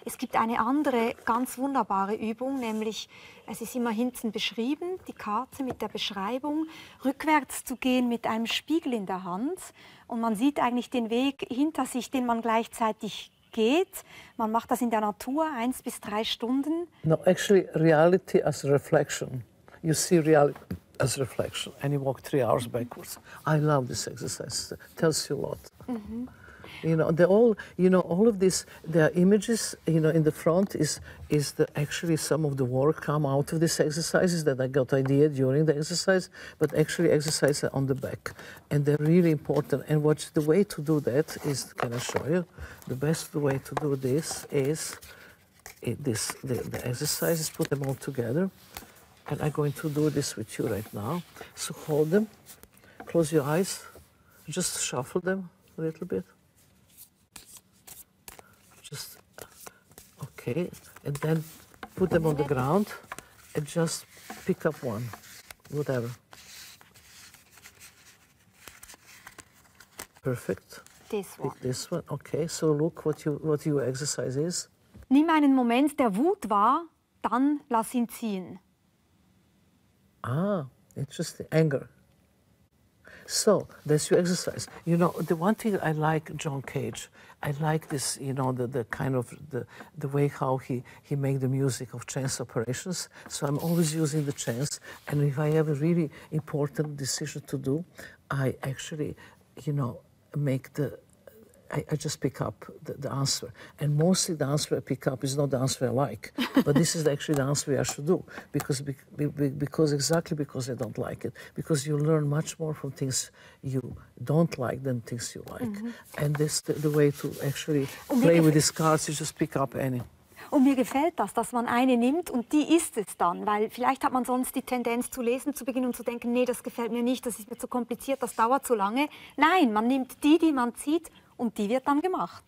S1: Es gibt eine andere ganz wunderbare Übung, nämlich, es ist immer hinten beschrieben, die Karte mit der Beschreibung, rückwärts zu gehen mit einem Spiegel in der Hand. Und man sieht eigentlich den Weg hinter sich, den man gleichzeitig geht. Man macht das in der Natur 1 bis 3 Stunden.
S2: No, actually, reality as a reflection. You see reality as a reflection, and you walk 3 hours backwards. I love this exercise. It tells you a lot. You know, all of this, the images, you know, in the front is actually some of the work come out of these exercises that I got idea during the exercise, but actually exercises are on the back. And they're really important. And what's the way to do that is, can I show you? The best way to do this is the exercises, put them all together. And I'm going to do this with you right now. So hold them, close your eyes, just shuffle them a little bit. Just, okay, and then put them on the ground and just pick up one, whatever. Perfect.
S1: This one.
S2: Pick this one, okay, so look what your exercise is.
S1: Nimm einen Moment der Wut wahr, dann lass ihn ziehen.
S2: Ah, interesting, anger. So that's your exercise. You know, the one thing I like John Cage, I like this, you know, the kind of the way how he make the music of chance operations. So I'm always using the chance, and if I have a really important decision to do, I actually, you know, make I just pick up the answer. And mostly the answer I pick up is not the answer I like, but this is actually the answer I should do, because exactly because I don't like it. Because you learn much more from things you don't like than things you like. And this the way to actually play with these cards, you just pick up any.
S1: Und mir gefällt das, dass man eine nimmt und die ist es dann. Weil vielleicht hat man sonst die Tendenz zu lesen zu beginnen und zu denken, nee, das gefällt mir nicht, das ist mir zu kompliziert, das dauert zu lange. Nein, man nimmt die man zieht und die wird dann gemacht.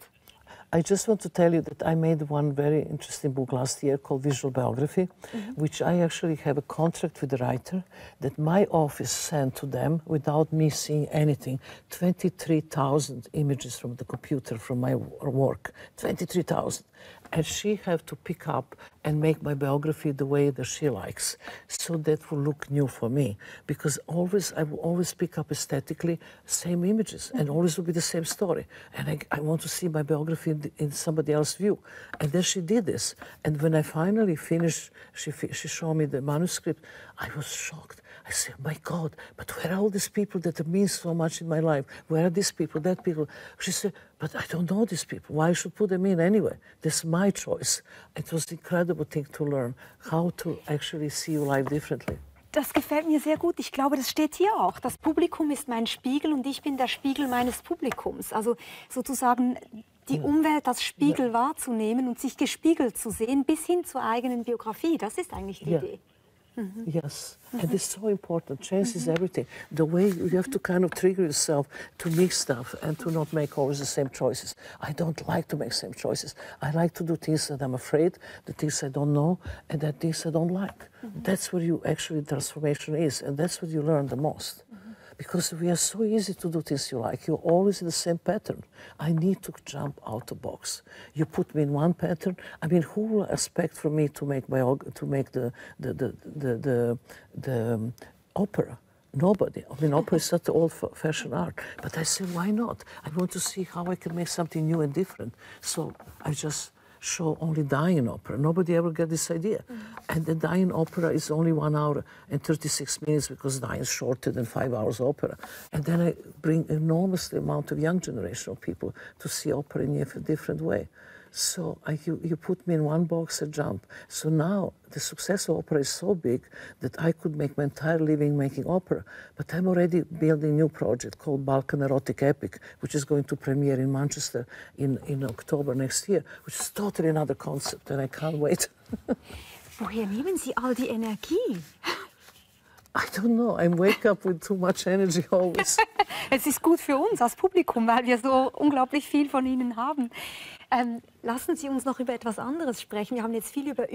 S2: I just want to tell you that I made one very interesting book last year called Visual Biography, which I actually have a contract with the writer that my office sent to them without me seeing anything. 23,000 images from the computer from my work, 23,000. And she have to pick up and make my biography the way that she likes. So that will look new for me. Because I will always pick up aesthetically same images and always will be the same story. And I want to see my biography in somebody else's view. And then she did this. And when I finally finished, she showed me the manuscript, I was shocked. I said, my God, but where are all these people that mean so much in my life? Where are these people, that people? She said, but I don't know these people. Why I should put them in anyway? That's my choice. It was an incredible thing to learn, how to actually see your life differently.
S1: Das gefällt mir sehr gut. Ich glaube, das steht hier auch. Das Publikum ist mein Spiegel und ich bin der Spiegel meines Publikums. Also sozusagen die Umwelt als Spiegel wahrzunehmen und sich gespiegelt zu sehen, bis hin zur eigenen Biografie. Das ist eigentlich die Idee.
S2: Yes, and it's so important. Chance is everything. The way you have to kind of trigger yourself to mix stuff and to not make always the same choices. I don't like to make same choices. I like to do things that I'm afraid, the things I don't know, and the things I don't like. That's where you actually transformation is, and that's what you learn the most. Because we are so easy to do things you like. You're always in the same pattern. I need to jump out the box. You put me in one pattern. I mean, who will expect from me to make the opera? Nobody. I mean, opera is such old-fashioned art. But I said, why not? I want to see how I can make something new and different. So I just show only dying opera. Nobody ever get this idea. And the dying opera is only 1 hour and 36 minutes because dying is shorter than 5 hours opera. And then I bring enormous amount of young generation of people to see opera in a different way. So you put me in one box, I jump. So now the success of opera is so big that I could make my entire living making opera. But I'm already building a new project called Balkan Erotic Epic, which is going to premiere in Manchester in October next year, which is totally another concept, and I can't wait.
S1: Woher nehmen Sie all die Energie?
S2: I don't know. I wake up with too much energy always.
S1: Es ist gut für uns als Publikum, weil wir so unglaublich viel von Ihnen haben. Lassen Sie uns noch über etwas anderes sprechen. Wir haben jetzt viel über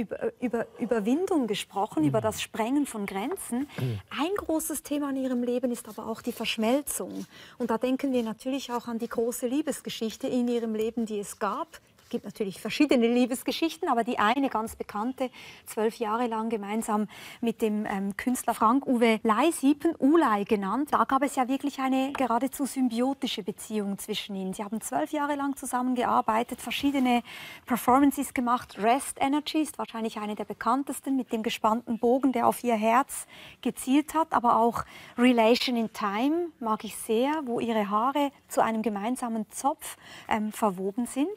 S1: Überwindung gesprochen, über das Sprengen von Grenzen. Ein großes Thema in Ihrem Leben ist aber auch die Verschmelzung. Und da denken wir natürlich auch an die große Liebesgeschichte in Ihrem Leben, die es gab. Es gibt natürlich verschiedene Liebesgeschichten, aber die eine ganz bekannte, 12 Jahre lang gemeinsam mit dem Künstler Frank-Uwe Leisiepen, Ulay genannt. Da gab es ja wirklich eine geradezu symbiotische Beziehung zwischen ihnen. Sie haben 12 Jahre lang zusammengearbeitet, verschiedene Performances gemacht. Rest Energy ist wahrscheinlich eine der bekanntesten mit dem gespannten Bogen, der auf ihr Herz gezielt hat, aber auch Relation in Time mag ich sehr, wo ihre Haare zu einem gemeinsamen Zopf verwoben sind.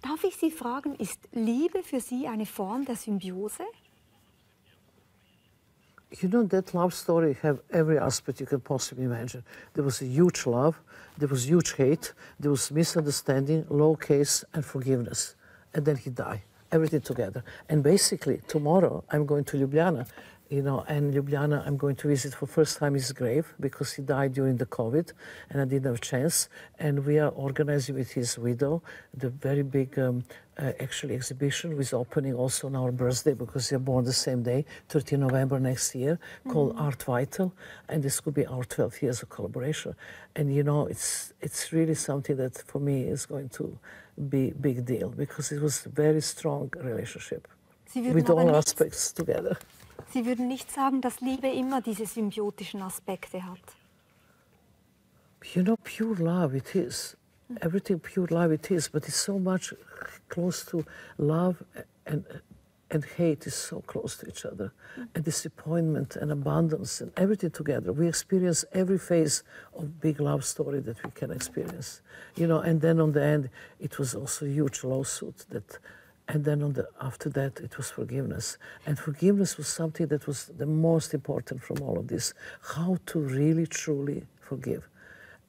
S1: Darf ich Sie fragen, ist Liebe für Sie eine Form der Symbiose?
S2: You know, that love story have every aspect you can possibly imagine. There was a huge love, there was huge hate, there was misunderstanding, low case, and forgiveness. And then he died, everything together. And basically, tomorrow I'm going to Ljubljana, you know, and Ljubljana I'm going to visit for first time his grave because he died during the COVID and I didn't have a chance. And we are organizing with his widow the very big actually exhibition with opening also on our birthday because we are born the same day, 13 November next year, called Art Vital. And this could be our 12 years of collaboration. And you know, it's really something that for me is going to be a big deal because it was a very strong relationship with all aspects together.
S1: Sie würden nicht sagen, dass Liebe immer diese symbiotischen Aspekte hat?
S2: You know, pure love it is. Everything pure love it is, but it's so much close to love and hate is so close to each other. And disappointment and abundance and everything together. We experience every phase of big love story that we can experience. You know, and then on the end, it was also a huge lawsuit that. And then after that, it was forgiveness. And forgiveness was something that was the most important from all of this. How to really, truly forgive.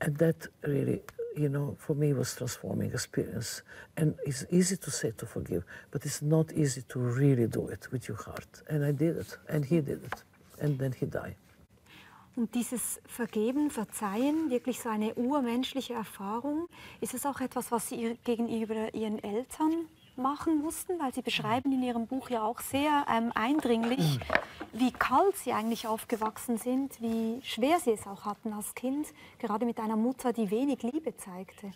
S2: And that really, you know, for me was transforming experience. And it's easy to say to forgive, but it's not easy to really do it with your heart. And I did it, and he did it. And then he died.
S1: Und dieses Vergeben, Verzeihen, wirklich so eine urmenschliche Erfahrung, ist es auch etwas, was Sie gegenüber Ihren Eltern machen mussten? Weil Sie beschreiben in Ihrem Buch ja auch sehr eindringlich, wie kalt Sie eigentlich aufgewachsen sind, wie schwer Sie es auch hatten als Kind, gerade mit einer Mutter, die wenig Liebe zeigte.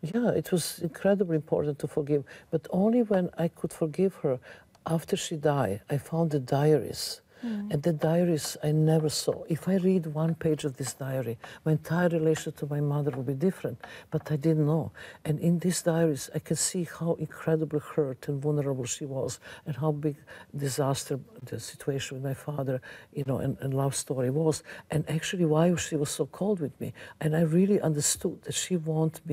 S2: Yeah, it was incredibly important to forgive, but only when I could forgive her after she died, I found the diaries. And the diaries I never saw. If I read one page of this diary, my entire relation to my mother will be different, but I didn't know. And in these diaries, I can see how incredibly hurt and vulnerable she was and how big disaster the situation with my father, you know, and love story was. And actually why she was so cold with me. And I really understood that she wanted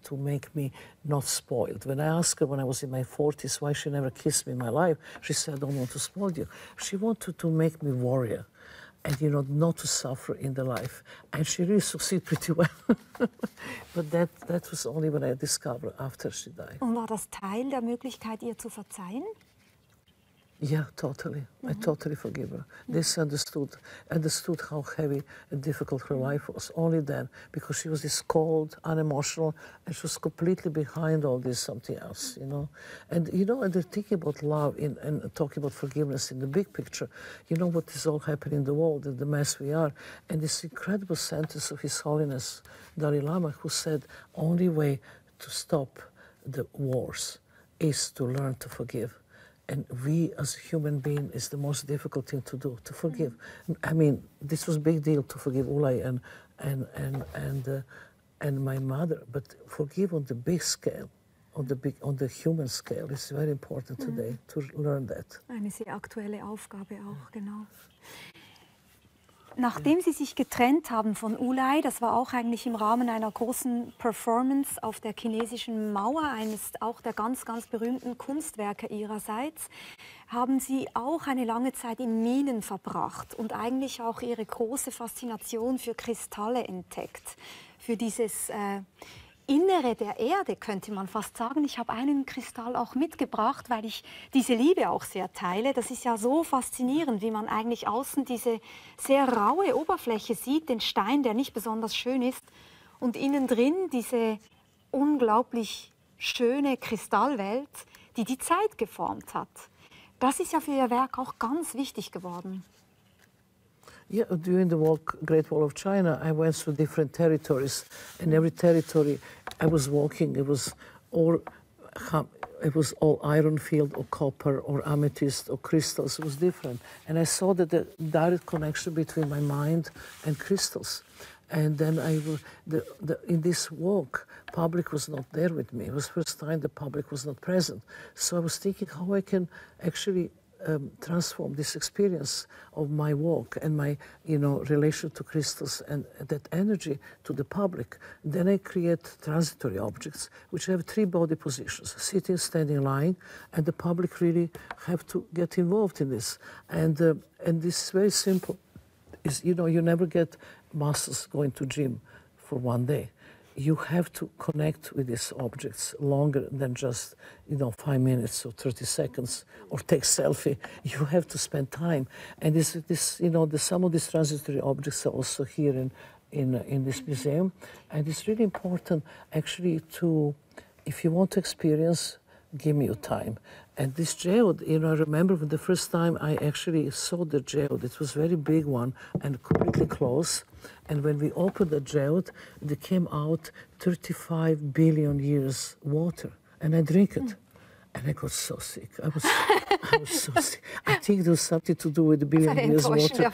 S2: to make me not spoiled. When I asked her when I was in my 40s why she never kissed me in my life, she said, I don't want to spoil you. She wanted to make me warrior and, you know, not to suffer in the life. And she really succeeded pretty well. But that was only when I discovered after she died.
S1: Und war das Teil der Möglichkeit, ihr zu verzeihen?
S2: Yeah, totally. I totally forgive her. This understood how heavy and difficult her life was. Only then, because she was this cold, unemotional, and she was completely behind all this something else, you know. And you know, and they're thinking about love and talking about forgiveness in the big picture. You know what is all happening in the world and the mess we are. And this incredible sentence of His Holiness Dalai Lama, who said, "Only way to stop the wars is to learn to forgive." And we, as a human being, is the most difficult thing to do, to forgive. I mean, this was a big deal to forgive Ulay and my mother, but forgive on the big scale, on the human scale. It's very important today to learn that.
S1: Eine sehr aktuelle Aufgabe auch, genau. Nachdem Sie sich getrennt haben von Ulay, das war auch eigentlich im Rahmen einer großen Performance auf der chinesischen Mauer, eines auch der ganz, ganz berühmten Kunstwerke Ihrerseits, haben Sie auch eine lange Zeit in Minen verbracht und eigentlich auch Ihre große Faszination für Kristalle entdeckt, für dieses Innere der Erde, könnte man fast sagen. Ich habe einen Kristall auch mitgebracht, weil ich diese Liebe auch sehr teile. Das ist ja so faszinierend, wie man eigentlich außen diese sehr raue Oberfläche sieht, den Stein, der nicht besonders schön ist, und innen drin diese unglaublich schöne Kristallwelt, die die Zeit geformt hat. Das ist ja für Ihr Werk auch ganz wichtig geworden.
S2: Yeah, during the Great Wall of China, I went through different territories. In every territory I was walking, it was all iron field or copper or amethyst or crystals. It was different. And I saw that the direct connection between my mind and crystals. And then in this walk, public was not there with me. It was the first time the public was not present. So I was thinking how I can actually transform this experience of my walk and my, relation to crystals and that energy to the public. Then I create transitory objects which have 3 body positions: sitting, standing, lying, and the public really have to get involved in this. And this is very simple. You never get muscles going to gym for one day. You have to connect with these objects longer than just 5 minutes or 30 seconds or take selfie. You have to spend time, and some of these transitory objects are also here in this museum, and it's really important actually to, if you want to experience, give me your time. And this geode, I remember the first time I actually saw the geode, it was a very big one and completely close. And when we opened the geode, there came out 35 billion years water, and I drink it. And I got so sick. I was so sick. I think there was something to do with the billion years water.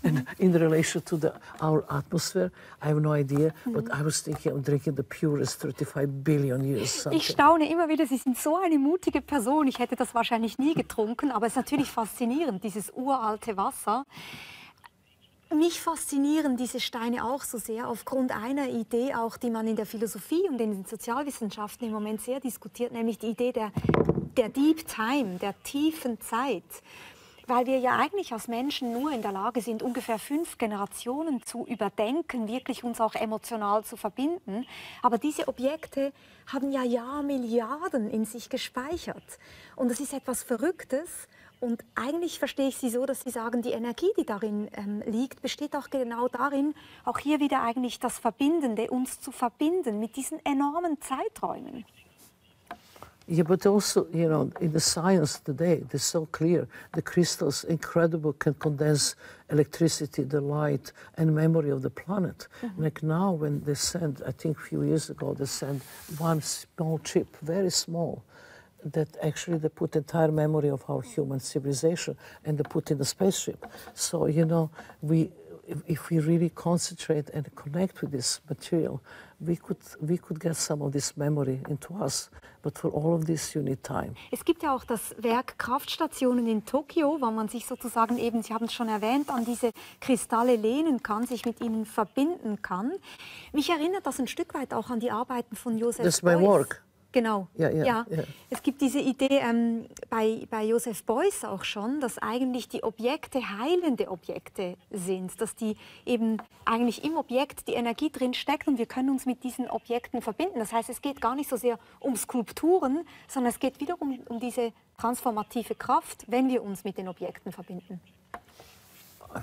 S2: And in relation to our atmosphere, I have no idea, but I was thinking of drinking the purest 35 billion years something.
S1: Ich staune immer wieder, Sie sind so eine mutige Person. Ich hätte das wahrscheinlich nie getrunken, aber es ist natürlich faszinierend, dieses uralte Wasser. Mich faszinieren diese Steine auch so sehr aufgrund einer Idee, auch die man in der Philosophie und in den Sozialwissenschaften im Moment sehr diskutiert, nämlich die Idee der Deep Time, der tiefen Zeit. Weil wir ja eigentlich als Menschen nur in der Lage sind, ungefähr 5 Generationen zu überdenken, wirklich uns auch emotional zu verbinden. Aber diese Objekte haben ja Jahrmilliarden in sich gespeichert. Und das ist etwas Verrücktes. Und eigentlich verstehe ich Sie so, dass Sie sagen, die Energie, die darin liegt, besteht auch genau darin, auch hier wieder eigentlich das Verbindende, uns zu verbinden mit diesen enormen Zeiträumen.
S2: Yeah, but also, in the science today, it's so clear. The crystals, incredible, can condense electricity, the light, and memory of the planet. Like now, when they send, I think a few years ago, they sent one small chip, very small, that actually they put entire memory of our human civilization and they put in the spaceship. So, if we really concentrate and connect with this material, we could get some of this memory into us. But for all of this, you need time.
S1: Es gibt ja auch das Werk Kraftstationen in Tokio, wo man sich sozusagen eben, Sie haben es schon erwähnt, an diese Kristalle lehnen kann, sich mit ihnen verbinden kann. Mich erinnert das ein Stück weit auch an die Arbeiten von Joseph Beuys.
S2: That's my work.
S1: Genau.
S2: Ja.
S1: Es gibt diese Idee bei Joseph Beuys auch schon, dass eigentlich die Objekte heilende Objekte sind, dass die eben eigentlich im Objekt die Energie drin steckt und wir können uns mit diesen Objekten verbinden. Das heißt, es geht gar nicht so sehr um Skulpturen, sondern es geht wiederum um diese transformative Kraft, wenn wir uns mit den Objekten verbinden.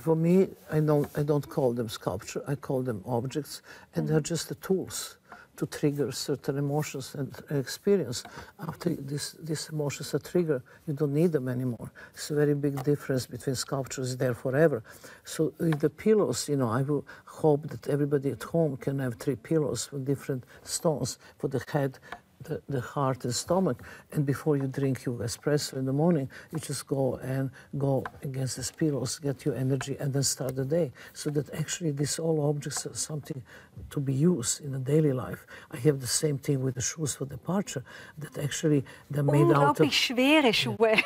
S2: For me, I don't call them sculpture, I call them objects, and they're just the tools to trigger certain emotions and experience. After these emotions are triggered, you don't need them anymore. It's a very big difference between sculptures there forever. So with the pillows, I will hope that everybody at home can have 3 pillows with different stones for the head, the heart and stomach. And before you drink your espresso in the morning, you just go against these pillows, get your energy, and then start the day. So that actually these all objects are something to be used in a daily life. I have the same thing with the shoes for departure, that actually they're made out of...
S1: schwere Schuhe.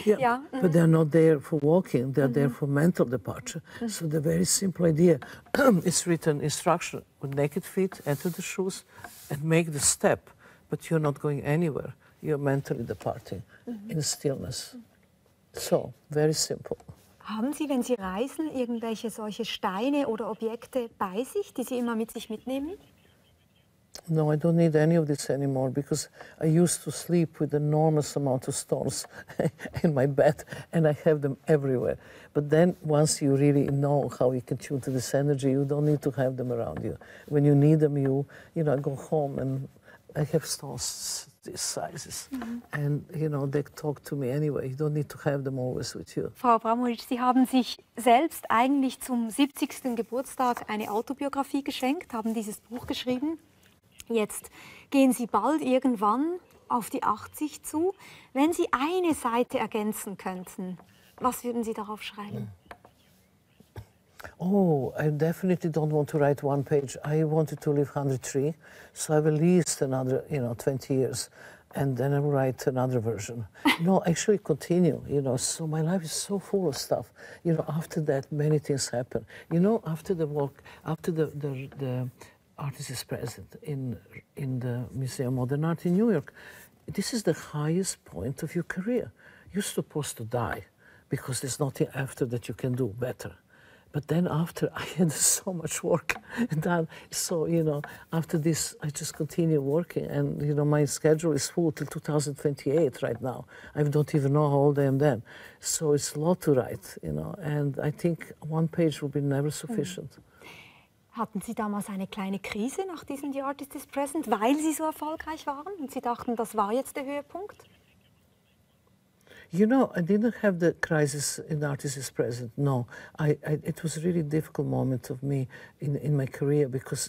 S2: Yeah, yeah. But they're not there for walking, they're there for mental departure. So the very simple idea, it's written instruction, with naked feet, enter the shoes and make the step. But you're not going anywhere. You're mentally departing in stillness. So, very simple.
S1: Haben Sie, wenn Sie reisen, irgendwelche solche Steine oder Objekte bei sich, die Sie immer mit sich mitnehmen?
S2: No, I don't need any of this anymore because I used to sleep with enormous amount of stones in my bed and I have them everywhere. But then once you really know how you can tune to this energy, you don't need to have them around you. When you need them, you know, go home and I have stones these sizes, and they talk to me anyway. You don't need to have them always with you.
S1: Frau Abramowitsch, Sie haben sich selbst eigentlich zum 70. Geburtstag eine Autobiografie geschenkt, haben dieses Buch geschrieben. Jetzt gehen Sie bald irgendwann auf die 80 zu. Wenn Sie eine Seite ergänzen könnten, was würden Sie darauf schreiben?
S2: Oh, I definitely don't want to write one page. I wanted to live 103, so I have at least another, 20 years, and then I will write another version. No, actually continue, so my life is so full of stuff. After that, many things happen. After the walk, after the artist is present in the Museum of Modern Art in New York, this is the highest point of your career. You're supposed to die, because there's nothing after that you can do better. But then after, I had so much work done. So, after this, I just continue working. And, my schedule is full till 2028 right now. I don't even know how old I am then. So it's a lot to write, And I think one page will be never sufficient.
S1: Hatten Sie damals eine kleine Krise nach diesem The Artist is Present, weil Sie so erfolgreich waren? Und Sie dachten, das war jetzt der Höhepunkt?
S2: I didn't have the crisis in Artist is Present, no. It was a really difficult moment of me in my career because,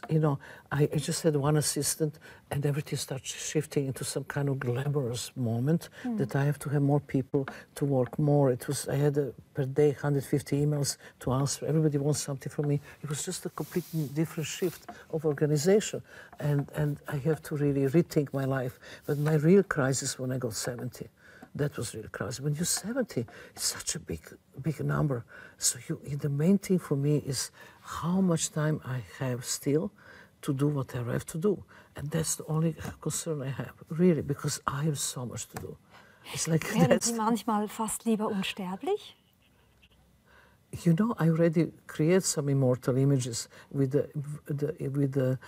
S2: I just had one assistant and everything started shifting into some kind of glamorous moment that I have to have more people to work more. I had per day 150 emails to answer. Everybody wants something from me. It was just a completely different shift of organization. And I have to really rethink my life. But my real crisis when I got 70. That was really crazy. When you're 70, it's such a big number. So the main thing for me is how much time I have still to do what I have to do. And that's the only concern I have, really, because I have so much to do. It's like
S1: Wären Sie manchmal fast lieber unsterblich?
S2: I already create some immortal images with the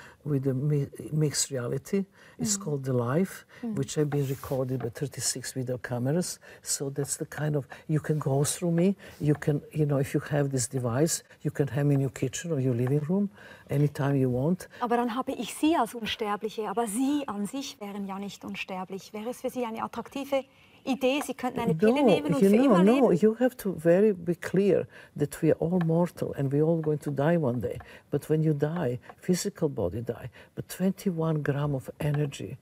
S2: mixed reality. It's called The Life, which have been recorded by 36 video cameras. So that's the kind of, you can go through me. You can, if you have this device, you can have me in your kitchen or your living room anytime you want.
S1: Aber dann habe ich Sie als Unsterbliche, aber Sie an sich wären ja nicht unsterblich. Wäre es für Sie eine attraktive Idee, Sie könnten eine Pille nehmen und für immer leben?
S2: No, you have to be clear that we are all mortal and we're all going to die one day. But when you die, physical body die, but 21 grams of energy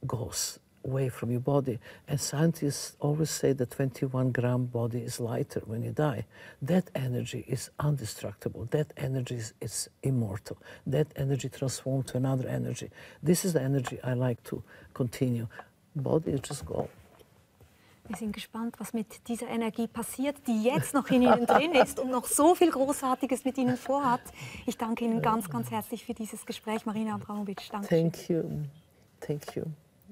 S2: goes away from your body. And scientists always say that 21-gram body is lighter when you die. That energy is indestructible. That energy is immortal. That energy transforms to another energy. This is the energy I like to continue. Body just go.
S1: Wir sind gespannt, was mit dieser Energie passiert, die jetzt noch in Ihnen drin ist und noch so viel Großartiges mit Ihnen vorhat. Ich danke Ihnen ganz, ganz herzlich für dieses Gespräch, Marina Abramowitsch. Danke.
S2: Thank you. Thank you.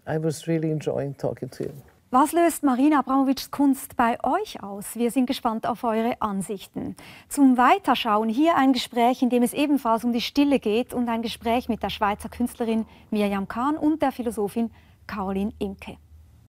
S2: I was really enjoying talking to you.
S1: Was löst Marina Abramowitschs Kunst bei euch aus? Wir sind gespannt auf eure Ansichten. Zum Weiterschauen hier ein Gespräch, in dem es ebenfalls um die Stille geht und ein Gespräch mit der Schweizer Künstlerin Mirjam Kahn und der Philosophin Caroline Imke.